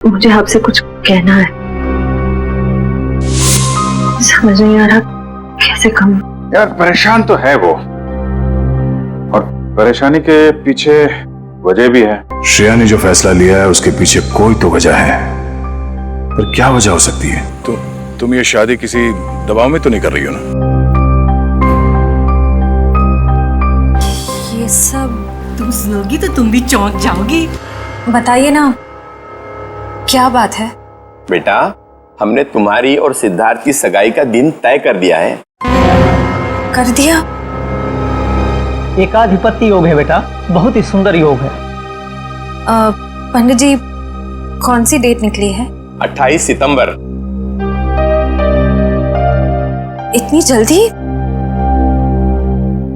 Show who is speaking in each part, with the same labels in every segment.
Speaker 1: मुझे आपसे कुछ कहना है, समझ नहीं आ रहा कैसे कहूं।
Speaker 2: यार परेशान तो है वो, और परेशानी के पीछे वजह भी है।
Speaker 3: श्रेया ने जो फैसला लिया है उसके पीछे कोई तो वजह है, पर क्या वजह हो सकती है? तुम ये शादी किसी दबाव में तो नहीं कर रही हो ना?
Speaker 4: ये सब तुम सुनोगी तो तुम भी चौंक जाओगी।
Speaker 5: बताइए ना, क्या बात है?
Speaker 6: बेटा, हमने तुम्हारी और सिद्धार्थ की सगाई का दिन तय कर दिया है।
Speaker 5: कर दिया?
Speaker 7: एकाधिपत्य योग है बेटा, बहुत ही सुंदर योग है।
Speaker 5: पंडित जी, कौन सी डेट निकली है?
Speaker 6: 28 सितंबर।
Speaker 5: इतनी जल्दी?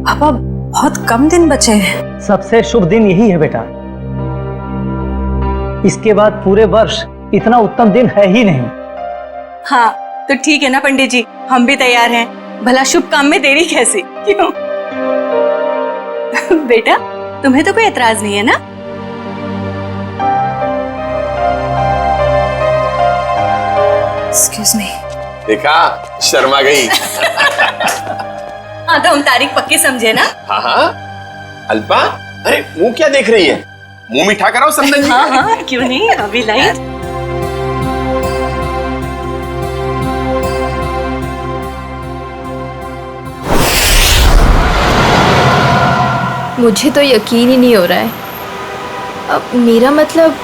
Speaker 5: पापा, बहुत कम दिन बचे हैं।
Speaker 7: सबसे शुभ दिन यही है बेटा, इसके बाद पूरे वर्ष इतना उत्तम दिन है ही नहीं।
Speaker 4: हाँ तो ठीक है ना पंडित जी, हम भी तैयार हैं। भला शुभ काम में देरी कैसी, क्यों? बेटा, तुम्हें तो कोई एतराज नहीं है ना?
Speaker 5: Excuse me.
Speaker 6: देखा, शर्मा गई।
Speaker 4: हाँ तो हम तारीख पक्की समझे ना?
Speaker 6: हाँ हाँ। अल्पा, अरे मुंह क्या देख रही है? मुंह मीठा कराओ संदन जी।
Speaker 4: हाँ हाँ, क्यों नहीं, अभी लाइट।
Speaker 8: मुझे तो यकीन ही नहीं हो रहा है। अब मेरा मतलब,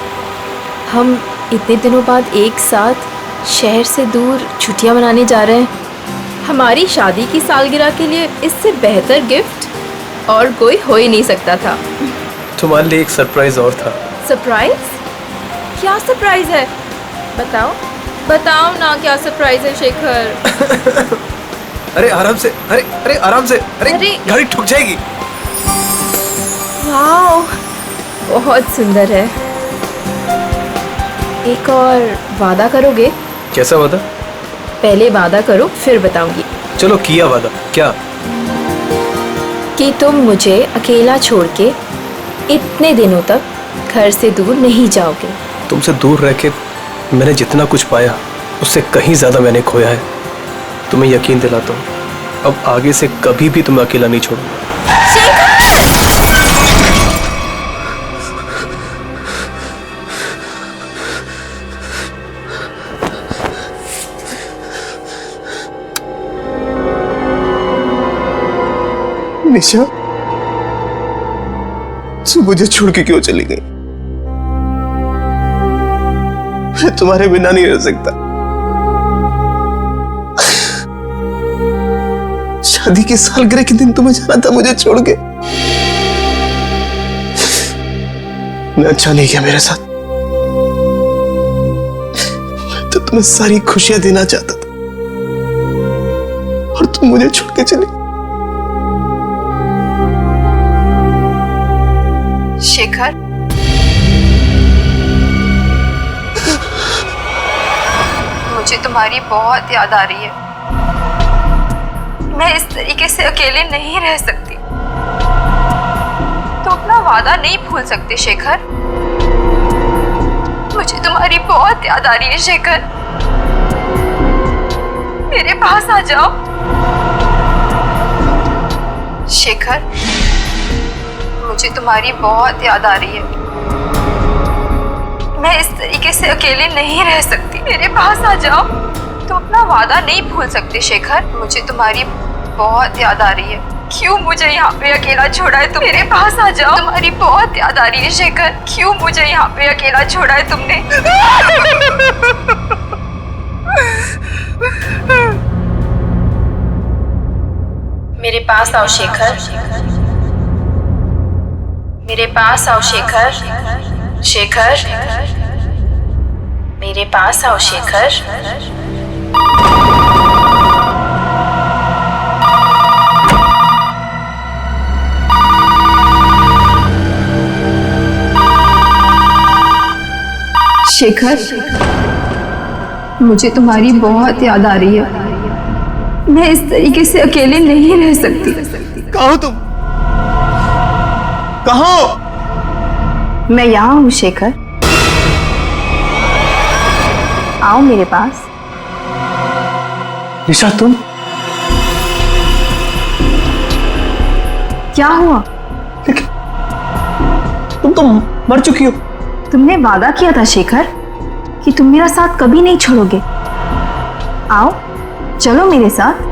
Speaker 8: हम इतने दिनों बाद एक साथ शहर से दूर छुट्टियां मनाने जा रहे हैं। हमारी शादी की सालगिरह के लिए इससे बेहतर गिफ्ट और कोई हो ही नहीं सकता था।
Speaker 9: तुम्हारे लिए एक सरप्राइज और था।
Speaker 8: सरप्राइज? क्या सरप्राइज है? बताओ बताओ ना, क्या सरप्राइज है शेखर?
Speaker 9: अरे आराम से, अरे आराम से, अरे गाड़ी ठुक जाएगी।
Speaker 8: वाओ, बहुत सुंदर है। एक और वादा करोगे?
Speaker 9: कैसा वादा?
Speaker 8: पहले वादा करो फिर बताऊंगी।
Speaker 9: चलो किया वादा। क्या?
Speaker 8: कि तुम मुझे अकेला छोड़ के इतने दिनों तक घर से दूर नहीं जाओगे।
Speaker 9: तुमसे दूर रह के मैंने जितना कुछ पाया उससे कहीं ज्यादा मैंने खोया है। तुम्हें यकीन दिलाता हूँ, अब आगे से कभी भी तुम्हें अकेला नहीं छोड़ूंगा।
Speaker 6: निशा, तू मुझे छोड़ के क्यों चली गई? मैं तुम्हारे बिना नहीं रह सकता। शादी की सालगिरह के दिन तुम्हें जाना था मुझे छोड़ के। मैं अच्छा नहीं किया मेरे साथ। मैं तो तुम्हें सारी खुशियां देना चाहता था और तुम मुझे छोड़ के चली।
Speaker 8: शेखर, मुझे तुम्हारी बहुत याद आ रही है। मैं इस तरीके से अकेले नहीं रह सकती। तो अपना वादा नहीं भूल सकते शेखर। मुझे तुम्हारी बहुत याद आ रही है शेखर। मेरे पास आ जाओ शेखर। मुझे तुम्हारी बहुत याद आ रही है। मैं इस तरीके से अकेले नहीं रह सकती। मेरे पास आ जाओ। तुम अपना वादा नहीं भूल सकते शेखर। मुझे तुम्हारी बहुत याद आ रही है। क्यों मुझे यहाँ पे अकेला छोड़ा है तुम? मेरे पास आ जाओ। तुम्हारी बहुत याद आ रही है शेखर। क्यों मुझे यहाँ पे अकेला छोड़ा है तुमने? मेरे पास आओ शेखर। मेरे पास आओ शेखर। शेखर, मेरे पास आओ शेखर।
Speaker 10: शेखर, मुझे तुम्हारी बहुत याद आ रही है। मैं इस तरीके से अकेले नहीं रह सकती।
Speaker 6: कहाँ हो तुम? कहाँ हो?
Speaker 10: मैं यहाँ हूँ शेखर। आओ मेरे पास।
Speaker 9: निशा तुम
Speaker 10: क्या हुआ?
Speaker 9: तुम तो मर चुकी हो।
Speaker 10: तुमने वादा किया था शेखर कि तुम मेरा साथ कभी नहीं छोड़ोगे। आओ चलो मेरे साथ।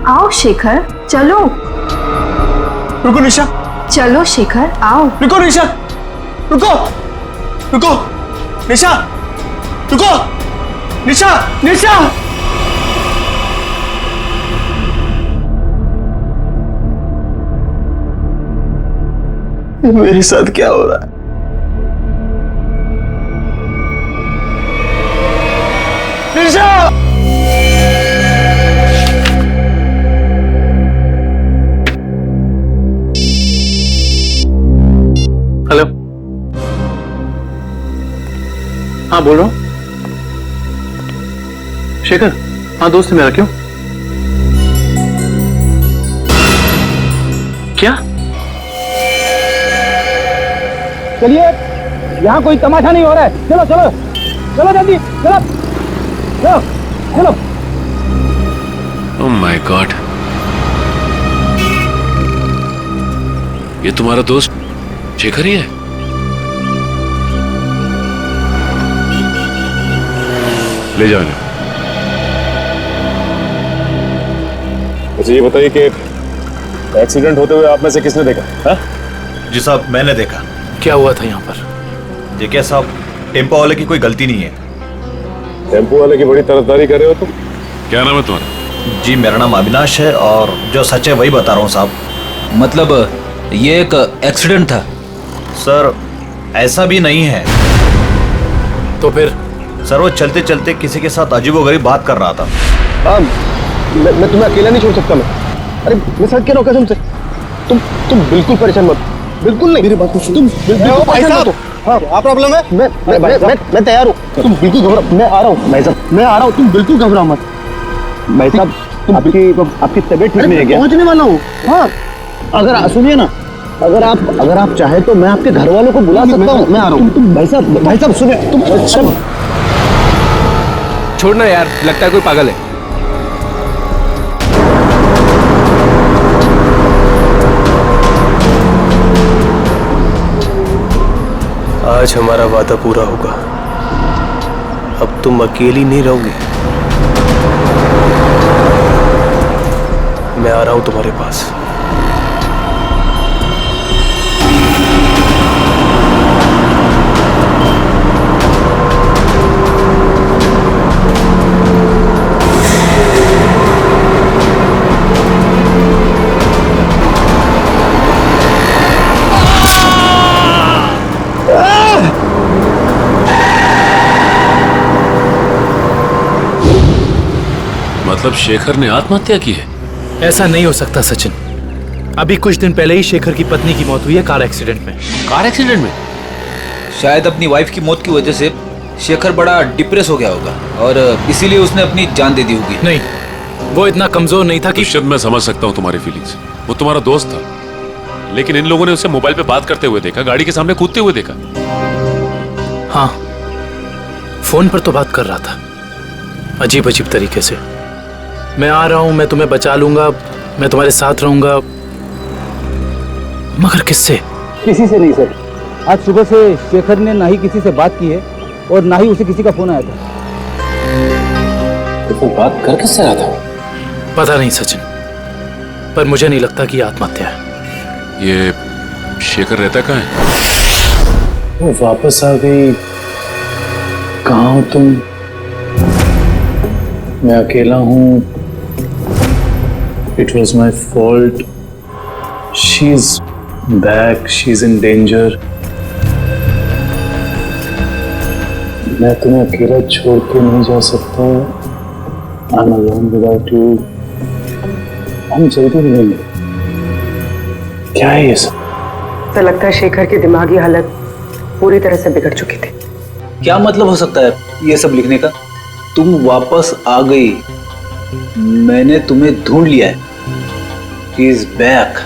Speaker 10: आओ शेखर चलो।
Speaker 9: रुको निशा,
Speaker 10: चलो शेखर आओ।
Speaker 9: रुको निशा, रुको रुको निशा, रुको निशा, निशा। मेरे साथ क्या हो रहा है? निशा! हेलो, हाँ बोल रहा हूँ। शेखर, हाँ दोस्त है मेरा। क्यों? क्या?
Speaker 7: चलिए, यहाँ कोई तमाशा नहीं हो रहा है। चलो चलो चलो जल्दी चलो चलो चलो।
Speaker 11: ओह माय गॉड, ये तुम्हारा दोस्त शेखर ही है?
Speaker 3: ले जाओ इन्हें।
Speaker 2: मुझे ये बताइए कि एक्सीडेंट होते हुए आप में से किसने देखा? हाँ?
Speaker 12: जी साहब, मैंने देखा।
Speaker 9: क्या हुआ था यहाँ पर?
Speaker 12: देखिए साहब, टेम्पो वाले की कोई गलती नहीं है।
Speaker 2: टेम्पो वाले की बड़ी तरफदारी कर रहे हो तुम।
Speaker 11: क्या नाम है तुम्हारा?
Speaker 12: जी मेरा नाम अविनाश है और जो सच है वही बता रहा हूँ साहब।
Speaker 13: मतलब ये एक एक्सीडेंट था?
Speaker 12: सर ऐसा भी नहीं है।
Speaker 9: तो फिर?
Speaker 12: सर वो चलते चलते किसी के साथ अजीबोगरीब बात कर रहा था।
Speaker 9: मैं तुम्हें अकेला नहीं छोड़ सकता। मैं अरे मैं सच कह रहा हूँ कसम से। तुम बिल्कुल परेशान मत, बिल्कुल नहीं। मेरी बात सुनो, तुम बिल्कुल परेशान मत हो। हाँ क्या प्रॉब्लम है? मैं तैयार हूँ। तुम बिल्कुल घबराओ, मैं आ रहा हूँ भाई साहब, मैं आ रहा हूँ। तुम बिल्कुल घबराओ मत भाई साहब। आपकी तबीयत ठीक नहीं है क्या? पहुँचने वाला हूँ। हाँ अगर सुनिए ना, अगर आप चाहे तो मैं आपके घर वालों को बुला सकता हूँ। मैं आ रहा हूँ। तुम भाई साहब सुनिए। तुम छोड़ना यार, लगता है कोई पागल है। आज हमारा वादा पूरा होगा। अब तुम अकेली नहीं रहोगी। मैं आ रहा हूं तुम्हारे पास।
Speaker 11: मतलब शेखर ने आत्महत्या की है?
Speaker 9: ऐसा नहीं हो सकता सचिन। अभी कुछ दिन पहले ही शेखर की पत्नी की मौत हुई है कार एक्सीडेंट में।
Speaker 11: कार एक्सीडेंट में?
Speaker 13: शायद अपनी वाइफ की मौत की वजह से शेखर बड़ा डिप्रेस हो गया होगा और इसीलिए उसने अपनी जान दे दी होगी।
Speaker 9: नहीं, वो इतना कमजोर नहीं था कि।
Speaker 11: शायद मैं समझ सकता हूँ तुम्हारी फीलिंग्स। वो तुम्हारा दोस्त था, लेकिन इन लोगों ने उसे मोबाइल पे बात करते हुए देखा, गाड़ी के सामने कूदते हुए देखा।
Speaker 9: हाँ, फोन पर तो बात कर रहा था, अजीब अजीब तरीके से। मैं आ रहा हूं, मैं तुम्हें बचा लूंगा, मैं तुम्हारे साथ रहूंगा। मगर किससे?
Speaker 7: किसी से नहीं सर। आज सुबह से शेखर ने ना ही किसी से बात की है और ना ही उसे किसी का फोन आया था।
Speaker 6: तो बात कर किससे रहा था?
Speaker 9: पता नहीं सचिन, पर मुझे नहीं लगता कि आत्महत्या है।
Speaker 11: ये शेखर रहता कहाँ है?
Speaker 3: वो वापस आ गई। कहाँ हो तुम? मैं अकेला हूँ। It was my fault. She's back. She's in danger. मैं तुम्हें अकेला छोड़ के नहीं जा सकता। I'm alone without you. हम जल्दी मिलेंगे। क्या है ये सब?
Speaker 1: तो लगता है शेखर की दिमागी हालत पूरी तरह से बिगड़ चुकी थी।
Speaker 13: क्या मतलब हो सकता है ये सब लिखने का? तुम वापस आ गई, मैंने तुम्हें ढूंढ लिया है। He is back.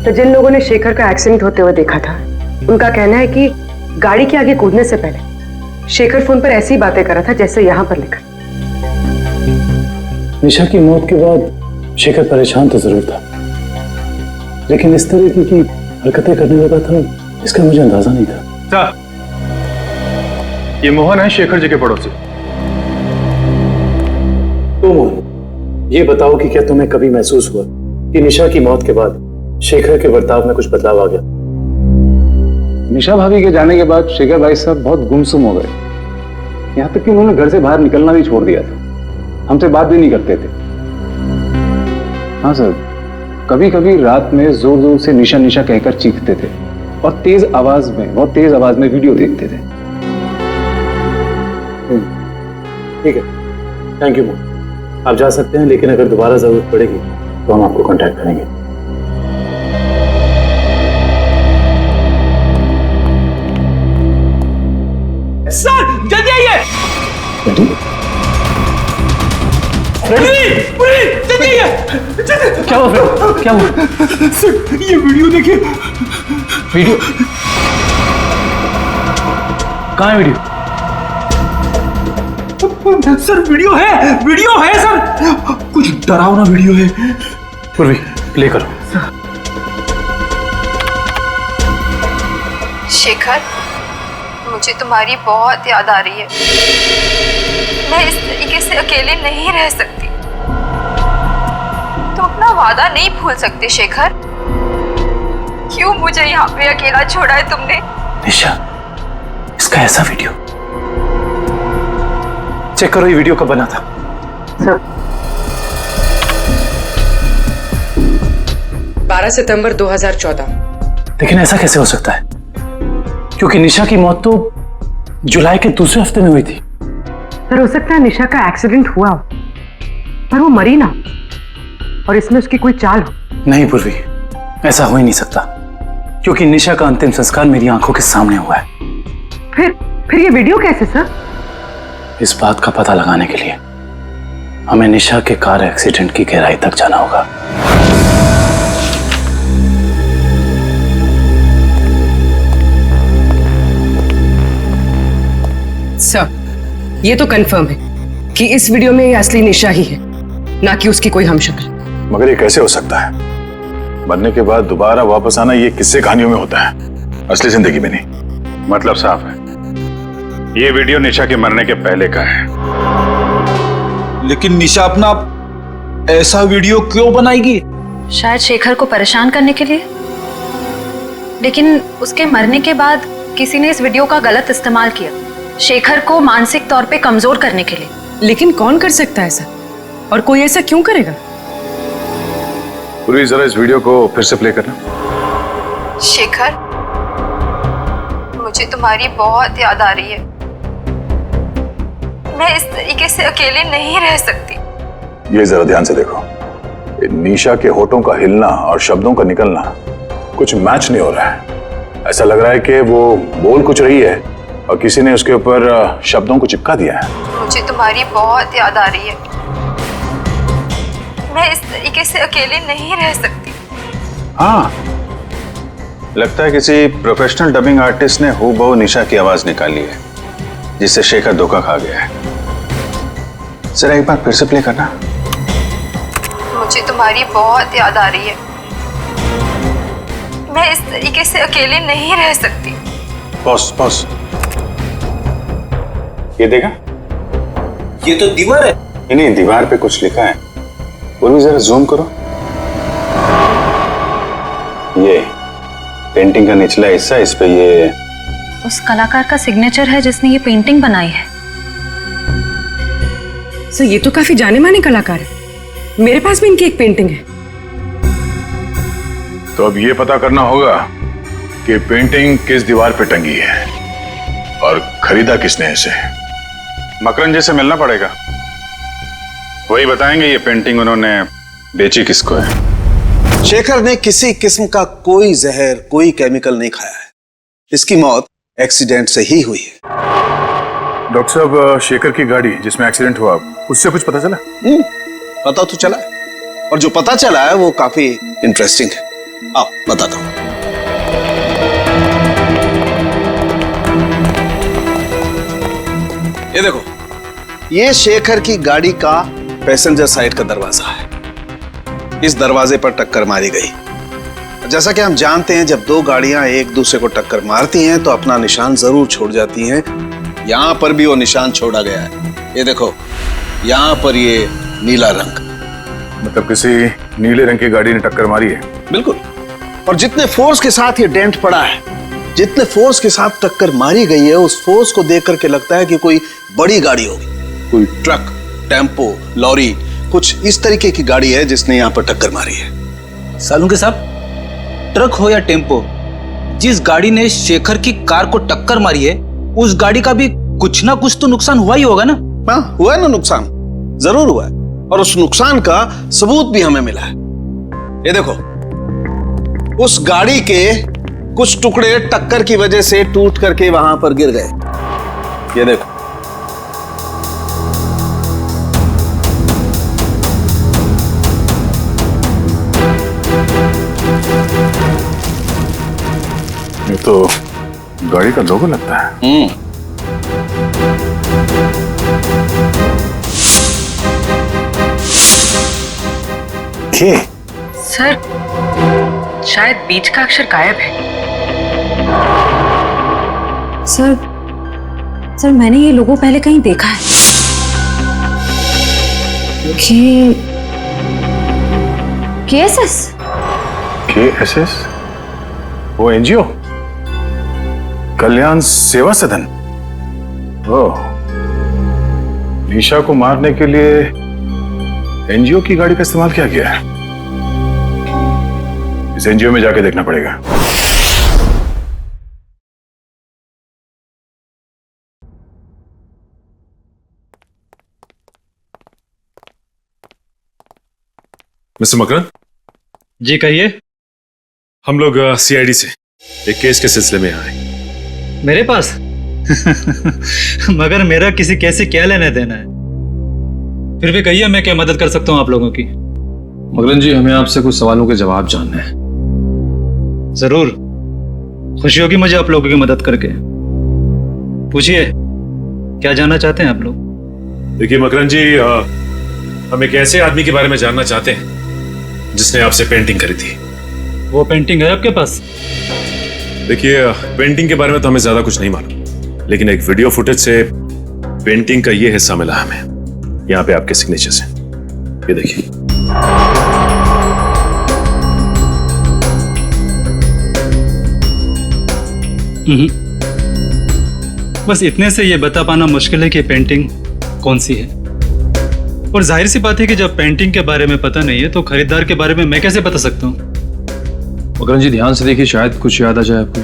Speaker 1: तो जिन लोगों ने शेखर का एक्सीडेंट होते हुए देखा था उनका कहना है कि गाड़ी के आगे कूदने से पहले शेखर फोन पर ऐसी बातें कर रहा था जैसे यहाँ पर लिखा।
Speaker 3: निशा की मौत के बाद शेखर परेशान तो जरूर था, लेकिन इस तरीके की हरकतें करने लगा था इसका मुझे अंदाजा नहीं था।
Speaker 2: ये मोहन है शेखर जी के पड़ोसी।
Speaker 3: तो मोहन, ये बताओ कि क्या तुम्हें कभी महसूस हुआ कि निशा की मौत के बाद शेखर के बर्ताव में कुछ बदलाव आ गया?
Speaker 9: निशा भाभी के जाने के बाद शेखर भाई साहब बहुत गुमसुम हो गए, यहाँ तक कि उन्होंने घर से बाहर निकलना भी छोड़ दिया था, हमसे बात भी नहीं करते थे। हाँ सर, कभी कभी रात में जोर जोर से निशा निशा कहकर चीखते थे और बहुत तेज आवाज में वीडियो देखते थे।
Speaker 3: ठीक है, थैंक यू मोहन, आप जा सकते हैं, लेकिन अगर दोबारा जरूरत पड़ेगी तो हम आपको कांटेक्ट करेंगे।
Speaker 7: सर जल्दी आइए। पुलिस जल्दी आइए।
Speaker 3: क्या हुआ फ्रेड? क्या हुआ?
Speaker 7: सर ये वीडियो देखिए।
Speaker 3: वीडियो कहाँ है? वीडियो
Speaker 7: सर वीडियो है सर, कुछ डरावना वीडियो है।
Speaker 3: पूर्वी प्ले करो।
Speaker 8: शेखर, मुझे तुम्हारी बहुत याद आ रही है। मैं इस तरीके से अकेले नहीं रह सकती। तुम अपना वादा नहीं भूल सकते शेखर। क्यों मुझे यहाँ पे अकेला छोड़ा है तुमने?
Speaker 3: निशा, इसका ऐसा वीडियो चेक करो, ये वीडियो कब बना था?
Speaker 1: सर 12 सितंबर 2014।
Speaker 3: लेकिन ऐसा कैसे हो सकता है, क्योंकि निशा की मौत तो जुलाई के दूसरे हफ्ते में हुई थी।
Speaker 1: सर हो सकता है निशा का एक्सीडेंट हुआ हो पर वो मरी ना और इसमें उसकी कोई चाल हो।
Speaker 3: नहीं पूर्वी, ऐसा हो ही नहीं सकता, क्योंकि निशा का अंतिम संस्कार मेरी आंखों के सामने हुआ है।
Speaker 1: फिर ये वीडियो कैसे सर?
Speaker 3: इस बात का पता लगाने के लिए हमें निशा के कार एक्सीडेंट की गहराई तक जाना होगा।
Speaker 1: सर ये तो कंफर्म है कि इस वीडियो में ये असली निशा ही है, ना कि उसकी कोई हमशक्ल।
Speaker 2: मगर ये कैसे हो सकता है? मरने के बाद दोबारा वापस आना ये किस्से कहानियों में होता है, असली जिंदगी में नहीं। मतलब साफ है, ये वीडियो निशा के मरने के पहले का है।
Speaker 13: लेकिन निशा अपना ऐसा वीडियो क्यों बनाएगी?
Speaker 5: शायद शेखर को परेशान करने के लिए, लेकिन उसके मरने के बाद किसी ने इस वीडियो का गलत इस्तेमाल किया, शेखर को मानसिक तौर पे कमजोर करने के लिए।
Speaker 1: लेकिन कौन कर सकता है ऐसा, और कोई ऐसा क्यों करेगा?
Speaker 2: पूरी जरा इस वीडियो को फिर से प्ले करना।
Speaker 8: शेखर, मुझे तुम्हारी बहुत याद आ रही है। मैं इस तरीके से अकेले नहीं रह सकती।
Speaker 2: ये जरा ध्यान से देखो, निशा के होठों का हिलना और शब्दों का निकलना कुछ मैच नहीं हो रहा है। ऐसा लग रहा है कि वो बोल कुछ रही है और किसी ने उसके ऊपर शब्दों को चिपका दिया है।
Speaker 8: मुझे तुम्हारी बहुत याद आ रही है। मैं इस तरीके से अकेले नहीं रह सकती।
Speaker 2: हाँ, लगता है किसी प्रोफेशनल डबिंग आर्टिस्ट ने हूबहू निशा की आवाज निकाली है, जिससे शेखर धोखा खा गया है। जरा एक बार फिर से प्ले करना।
Speaker 8: मुझे तुम्हारी बहुत याद आ रही है। मैं इस तरीके से अकेले नहीं रह सकती।
Speaker 2: पॉज। ये देखा?
Speaker 12: ये तो दीवार है।
Speaker 2: नहीं, दीवार पे कुछ लिखा है। और भी जरा जूम करो। ये पेंटिंग का निचला हिस्सा, इस पे ये
Speaker 5: उस कलाकार का सिग्नेचर है जिसने ये पेंटिंग बनाई है।
Speaker 1: सर ये तो काफी जाने माने कलाकार है, मेरे पास भी इनकी एक पेंटिंग है।
Speaker 2: तो अब ये पता करना होगा कि पेंटिंग किस दीवार पे टंगी है और खरीदा किसने इसे। मकरन जी से मिलना पड़ेगा, वही बताएंगे ये पेंटिंग उन्होंने बेची किसको है।
Speaker 14: शेखर ने किसी किस्म का कोई जहर, कोई केमिकल नहीं खाया है। इसकी मौत एक्सीडेंट से ही हुई है।
Speaker 2: डॉक्टर साहब, शेखर की गाड़ी जिसमें एक्सीडेंट हुआ, उससे कुछ पता चला?
Speaker 14: पता तो चला है, और जो पता चला है वो काफी इंटरेस्टिंग है। आओ बताता हूं। ये देखो, ये शेखर की गाड़ी का पैसेंजर साइड का दरवाजा है। इस दरवाजे पर टक्कर मारी गई। जैसा कि हम जानते हैं, जब दो गाड़ियां एक दूसरे को टक्कर मारती हैं तो अपना निशान जरूर छोड़ जाती हैं। यहां पर भी वो निशान छोड़ा गया है। ये देखो, यहां पर ये नीला रंग,
Speaker 2: मतलब किसी नीले रंग की गाड़ी ने टक्कर मारी है।
Speaker 14: बिल्कुल। और जितने फोर्स के साथ ये डेंट पड़ा है, जितने फोर्स के साथ टक्कर मारी गई है, उस फोर्स को देख करके लगता है कि कोई बड़ी गाड़ी होगी, कोई ट्रक, टेम्पो, लॉरी, कुछ इस तरीके की गाड़ी है जिसने यहां पर टक्कर मारी है।
Speaker 13: सालुंके साहब, ट्रक हो या टेम्पो, जिस गाड़ी ने शेखर की कार को टक्कर मारी है, उस गाड़ी का भी कुछ ना कुछ तो नुकसान हुआ ही होगा ना?
Speaker 14: हाँ, हुआ है ना नुकसान, जरूर हुआ है। और उस नुकसान का सबूत भी हमें मिला है। ये देखो, उस गाड़ी के कुछ टुकड़े टक्कर की वजह से टूट करके वहां पर गिर गए। ये देखो,
Speaker 2: ये तो गाड़ी का लोगो लगता है।
Speaker 1: के? सर, शायद बीच का अक्षर गायब है।
Speaker 5: सर मैंने ये लोगो पहले कहीं देखा है। KSS?
Speaker 2: KSS? वो एनजीओ, कल्याण सेवा सदन। ओह, निशा को मारने के लिए एनजीओ की गाड़ी का इस्तेमाल किया गया है। इस एनजीओ में जाके देखना पड़ेगा।
Speaker 11: मिस्टर मकरन
Speaker 15: जी, कहिए।
Speaker 11: हम लोग सीआईडी से एक केस के सिलसिले में आए।
Speaker 15: मेरे पास? मगर मेरा किसी केस से क्या लेना देना है? फिर भी कहिए, मैं क्या मदद कर सकता हूं आप लोगों की?
Speaker 16: मकरन जी, हमें आपसे कुछ सवालों के जवाब जानने हैं।
Speaker 15: जरूर, खुशी होगी मुझे आप लोगों की मदद करके। पूछिए, क्या जानना चाहते हैं आप लोग?
Speaker 11: देखिए मकरन जी, हम एक ऐसे आदमी के बारे में जानना चाहते हैं जिसने आपसे पेंटिंग करी थी।
Speaker 15: वो पेंटिंग है आपके पास?
Speaker 11: देखिए, पेंटिंग के बारे में तो हमें ज्यादा कुछ नहीं मालूम, लेकिन एक वीडियो फुटेज से पेंटिंग का ये हिस्सा मिला हमें। यहाँ पे आपके सिग्नेचर्स हैं, ये देखिए।
Speaker 15: बस इतने से ये बता पाना मुश्किल है कि पेंटिंग कौन सी है। और जाहिर सी बात है कि जब पेंटिंग के बारे में पता नहीं है तो खरीदार के बारे में मैं कैसे बता सकता हूँ?
Speaker 16: मकरन जी, ध्यान से देखिए, शायद कुछ याद आ जाए आपको।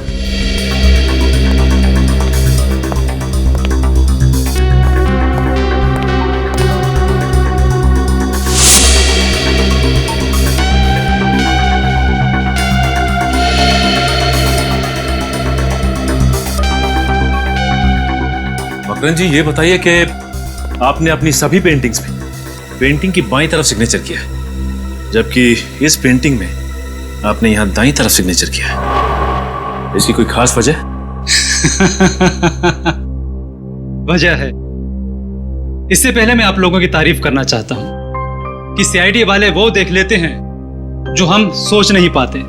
Speaker 11: मकरन जी, ये बताइए कि आपने अपनी सभी पेंटिंग्स में पेंटिंग की बाईं तरफ सिग्नेचर किया है, जबकि इस पेंटिंग में आपने यहां दाईं तरफ सिग्नेचर किया है। इसकी कोई खास वजह?
Speaker 15: वजह है। इससे पहले मैं आप लोगों की तारीफ करना चाहता हूं कि सीआईडी वाले वो देख लेते हैं जो हम सोच नहीं पाते।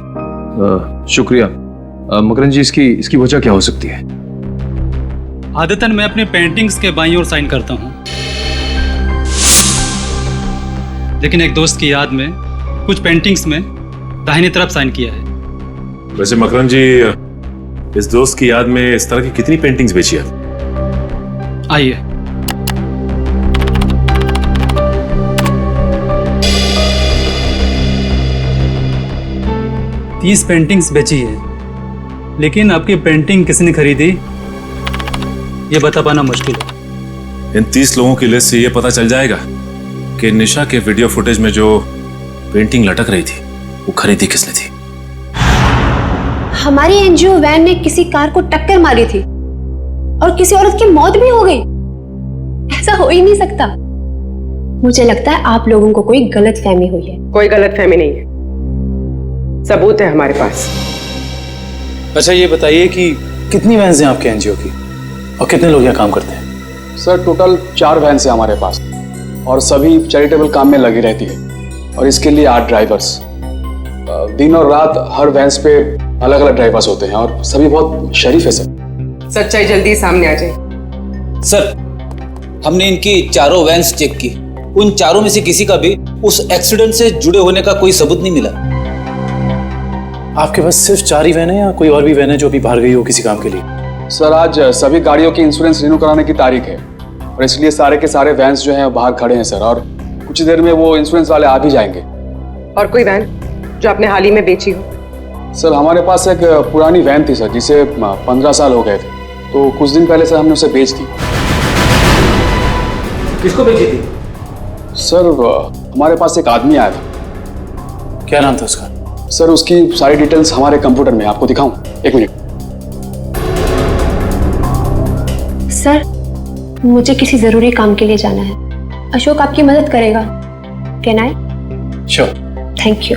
Speaker 16: शुक्रिया। मकरन जी, इसकी वजह क्या हो सकती है?
Speaker 15: आदतन मैं अपनी पेंटिंग्स के बाईं ओर साइन करता हूं, लेकिन एक दोस्त की याद में कुछ पेंटिंग्स में दाहिनी तरफ साइन किया है।
Speaker 11: वैसे मकरन जी, इस दोस्त की याद में इस तरह की कितनी पेंटिंग्स बेची आप?
Speaker 15: आइए, तीस पेंटिंग्स बेची है, लेकिन आपकी पेंटिंग किसने खरीदी ये बता पाना मुश्किल है।
Speaker 11: इन 30 लोगों की लिस्ट से ये पता चल जाएगा कि निशा के वीडियो फुटेज में जो पेंटिंग लटक रही थी वो खरीदी किसने थी।
Speaker 17: हमारी एनजीओ वैन ने किसी कार को टक्कर मारी थी और किसी औरत की मौत भी हो गई। ऐसा हो ही नहीं सकता। मुझे लगता है आप लोगों को कोई गलतफहमी हुई है।
Speaker 1: कोई गलतफहमी नहीं है। सबूत है हमारे पास।
Speaker 15: अच्छा ये बताइए कि कितनी वैन्स हैं आपके एनजीओ की और कितने लोग यहाँ काम करते हैं?
Speaker 3: सर टोटल 4 वैन्स है हमारे पास और सभी चैरिटेबल काम में लगी रहती है और इसके लिए 8 ड्राइवर्स। दिन और रात हर वैन्स पे अलग अलग ड्राइवर्स होते हैं और सभी बहुत शरीफ है सर।
Speaker 1: सच्चाई जल्दी सामने आ जाए।
Speaker 13: सर, हमने इनकी चारों वैन्स चेक की, उन चारों में से किसी का भी उस एक्सीडेंट से जुड़े होने का कोई सबूत नहीं मिला।
Speaker 15: आपके पास सिर्फ 4 ही वैन है या कोई और भी वैन है जो अभी बाहर गई हो किसी काम के लिए?
Speaker 3: सर आज सभी गाड़ियों की इंश्योरेंस रिन्यू कराने की तारीख है और इसलिए सारे के सारे वैन्स जो हैं बाहर खड़े हैं सर, और कुछ देर में वो इंश्योरेंस वाले आ भी जाएंगे।
Speaker 1: और कोई वैन जो आपने हाल ही में बेची हो?
Speaker 3: सर हमारे पास एक पुरानी वैन थी सर, जिसे 15 साल हो गए थे, तो कुछ दिन पहले सर हमने उसे बेच दी।
Speaker 15: किसको बेची थी?
Speaker 3: सर हमारे पास एक आदमी आया था।
Speaker 15: क्या नाम था उसका?
Speaker 3: सर उसकी सारी डिटेल्स हमारे कंप्यूटर में, आपको दिखाऊं? 1 मिनट।
Speaker 17: सर मुझे किसी जरूरी काम के लिए जाना है, अशोक आपकी मदद करेगा। Can I?
Speaker 15: Sure.
Speaker 17: Thank you.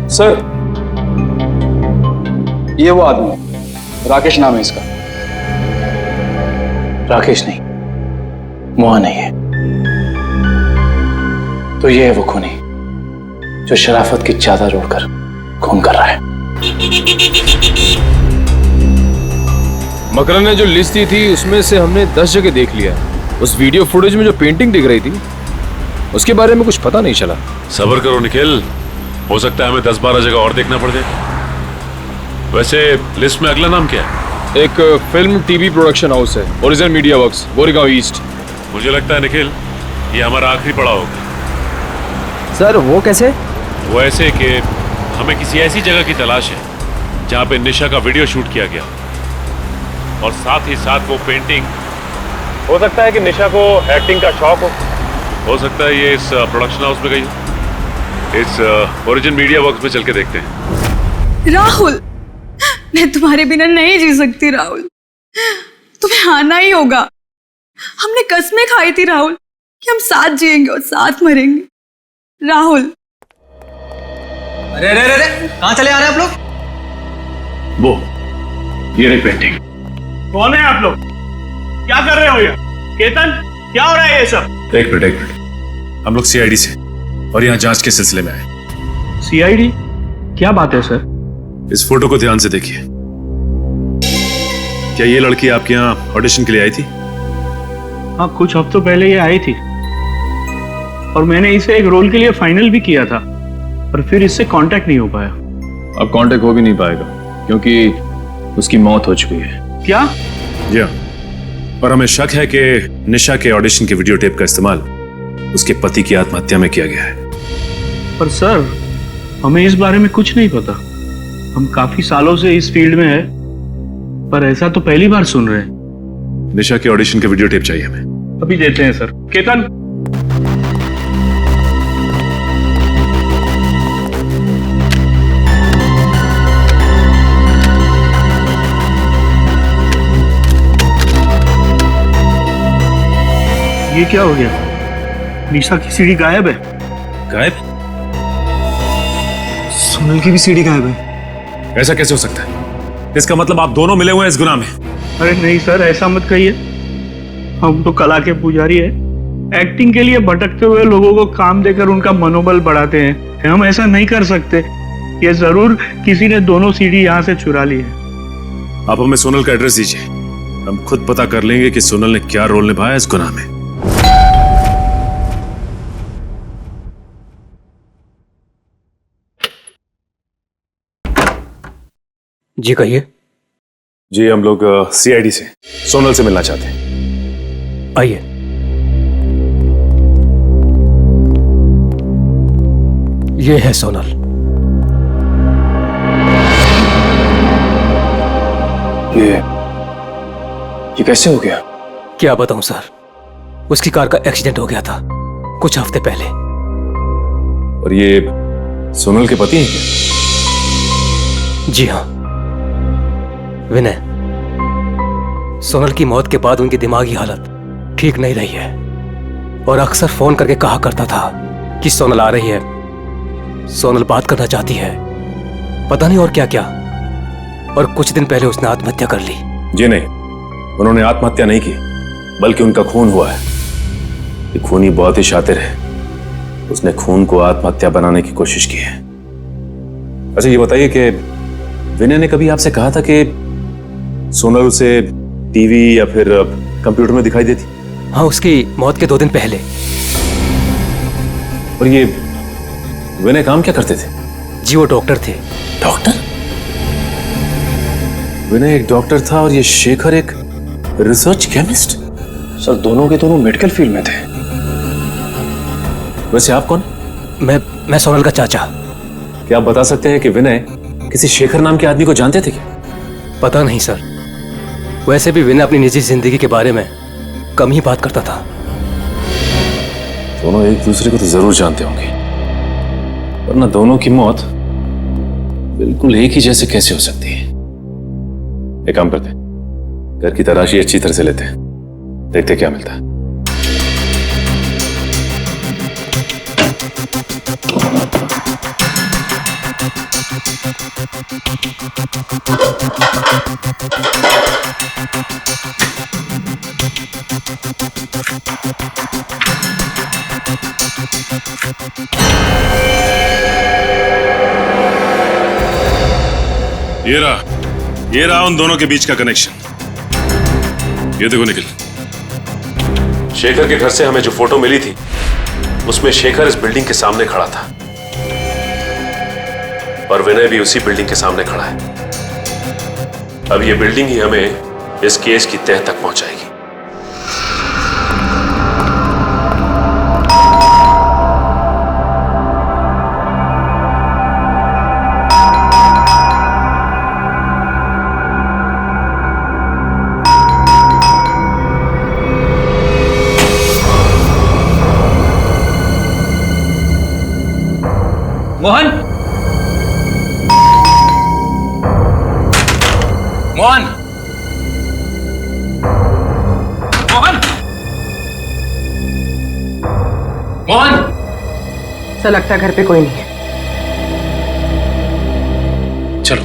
Speaker 3: Sir ये वो आदमी, राकेश नाम है इसका।
Speaker 15: राकेश नहीं, मोहन नहीं है, तो ये है वो खूनी जो शराफत की चादर ओढ़कर खून कर रहा है।
Speaker 16: मकरन ने जो लिस्ट दी थी उसमें से हमने 10 जगह देख लिया। उस वीडियो फुटेज में जो पेंटिंग दिख रही थी उसके बारे में कुछ पता नहीं चला।
Speaker 11: सब्र करो निखिल, हो सकता है हमें 10-12 जगह और देखना पड़ जाए। वैसे लिस्ट में अगला नाम क्या है?
Speaker 16: एक फिल्म टीवी प्रोडक्शन हाउस है, original media works, Goregaon east.
Speaker 11: मुझे लगता है निखिल ये हमारा आखिरी पड़ाव होगा।
Speaker 16: सर वो कैसे?
Speaker 11: वो ऐसे कि हमें किसी ऐसी जगह की तलाश है जहाँ पे निशा का वीडियो शूट किया गया और साथ ही साथ वो पेंटिंग। हो सकता है कि निशा को एक्टिंग का शौक हो सकता है ये इस प्रोडक्शन हाउस में गई हो। इस ओरिजिन मीडिया वर्क्स में चल के देखते हैं।
Speaker 4: राहुल, मैं तुम्हारे बिना नहीं जी सकती राहुल, तुम्हें आना ही होगा। हमने कस्में खाई थी राहुल कि हम साथ जिएंगे और साथ मरेंगे। राहुल।
Speaker 13: अरे अरे अरे कहाँ चले आ रहे हैं आप लोग?
Speaker 11: वो ये रही पेंटिंग।
Speaker 7: कौन है आप लोग? क्या कर रहे हो ये? केतन, क्या हो रहा है ये सब?
Speaker 11: एक मिनट, हम लोग सीआईडी से और यहाँ जांच के सिलसिले में आए।
Speaker 7: सीआईडी? क्या बात है सर?
Speaker 11: इस फोटो को ध्यान से देखिए। क्या ये लड़की आपके यहाँ ऑडिशन के लिए आई थी?
Speaker 7: हाँ, कुछ हफ्तों पहले ये आई थी और मैंने इसे एक रोल के लिए फाइनल भी किया था, पर फिर इससे कांटेक्ट नहीं हो पाया।
Speaker 16: अब कांटेक्ट हो भी नहीं पाएगा क्योंकि उसकी मौत हो चुकी है।
Speaker 7: क्या?
Speaker 11: जी हाँ, और हमें शक है कि निशा के ऑडिशन के वीडियो टेप का इस्तेमाल उसके पति की आत्महत्या में किया गया है।
Speaker 7: पर सर हमें इस बारे में कुछ नहीं पता। हम काफी सालों से इस फील्ड में हैं, पर ऐसा तो पहली बार सुन रहे हैं।
Speaker 11: निशा के ऑडिशन के वीडियो टेप चाहिए हमें।
Speaker 7: अभी देते हैं सर। केतन, ये क्या हो गया? निशा की सीडी गायब है।
Speaker 11: गायब?
Speaker 7: सुनील की भी सीडी गायब है।
Speaker 11: ऐसा कैसे हो सकता है? इसका मतलब आप दोनों मिले हुए हैं इस गुनाह में।
Speaker 7: अरे नहीं सर, ऐसा मत कहिए। हम तो कला के पुजारी है, एक्टिंग के लिए भटकते हुए लोगों को काम देकर उनका मनोबल बढ़ाते हैं। हम ऐसा नहीं कर सकते। ये जरूर किसी ने दोनों सीडी यहाँ से चुरा ली है।
Speaker 11: आप हमें सोनल का एड्रेस दीजिए, हम खुद पता कर लेंगे कि सोनल ने क्या रोल निभाया इस गुनाह में।
Speaker 18: जी कहिए।
Speaker 11: जी हम लोग सीआईडी से सोनल से मिलना चाहते हैं।
Speaker 18: आइए। ये है सोनल।
Speaker 16: ये कैसे हो गया?
Speaker 18: क्या बताऊं सर, उसकी कार का एक्सीडेंट हो गया था कुछ हफ्ते पहले।
Speaker 16: और ये सोनल के पति हैं क्या?
Speaker 18: जी हाँ, विनय। सोनल की मौत के बाद उनकी दिमागी हालत ठीक नहीं रही है। और अक्सर फोन करके कहा करता था कि सोनल आ रही है, सोनल बात करना चाहती है, पता नहीं और क्या क्या। और कुछ दिन पहले उसने आत्महत्या कर ली।
Speaker 11: जी नहीं, उन्होंने आत्महत्या नहीं की, बल्कि उनका खून हुआ है। ये खूनी बहुत ही शातिर है, उसने खून को आत्महत्या बनाने की कोशिश की है। अच्छा ये बताइए कि विनय ने कभी आपसे कहा था कि सोनल उसे टीवी या फिर कंप्यूटर में दिखाई देती?
Speaker 18: हाँ, उसकी मौत के 2 दिन पहले।
Speaker 11: और ये विनय काम क्या करते थे?
Speaker 18: जी वो डॉक्टर थे।
Speaker 11: डॉक्टर? विनय एक डॉक्टर था और ये शेखर एक रिसर्च केमिस्ट?
Speaker 3: सर दोनों के दोनों मेडिकल फील्ड में थे।
Speaker 11: वैसे आप कौन?
Speaker 18: मैं सोनल का चाचा।
Speaker 11: क्या आप बता सकते हैं कि विनय किसी शेखर नाम के आदमी को जानते थे क्या?
Speaker 18: पता नहीं सर, वैसे भी विनय अपनी निजी जिंदगी के बारे में कम ही बात करता था।
Speaker 11: दोनों एक दूसरे को तो जरूर जानते होंगे, वरना दोनों की मौत बिल्कुल एक ही जैसे कैसे हो सकती है? एक काम करते हैं, घर की तलाशी अच्छी तरह से लेते हैं, देखते क्या मिलता है। ये रहा उन दोनों के बीच का कनेक्शन। ये देखो निखिल, शेखर के घर से हमें जो फोटो मिली थी उसमें शेखर इस बिल्डिंग के सामने खड़ा था और विनय भी उसी बिल्डिंग के सामने खड़ा है। अब ये बिल्डिंग ही हमें इस केस की तह तक पहुंचाएगी।
Speaker 13: मोहन, मोहन, मोहन, मोहन।
Speaker 1: ऐसा लगता है घर पे कोई नहीं है।
Speaker 13: चलो।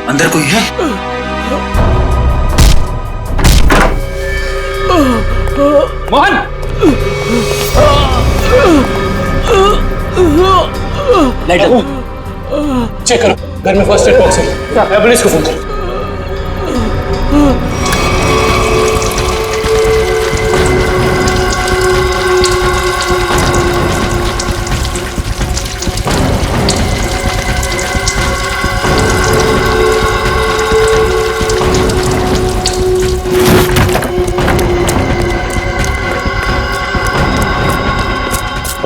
Speaker 13: अंदर कोई है? मोहन!
Speaker 18: लाइट चेक करो, घर में फर्स्ट एड बॉक्स है। मैं पुलिस को फोन करूं।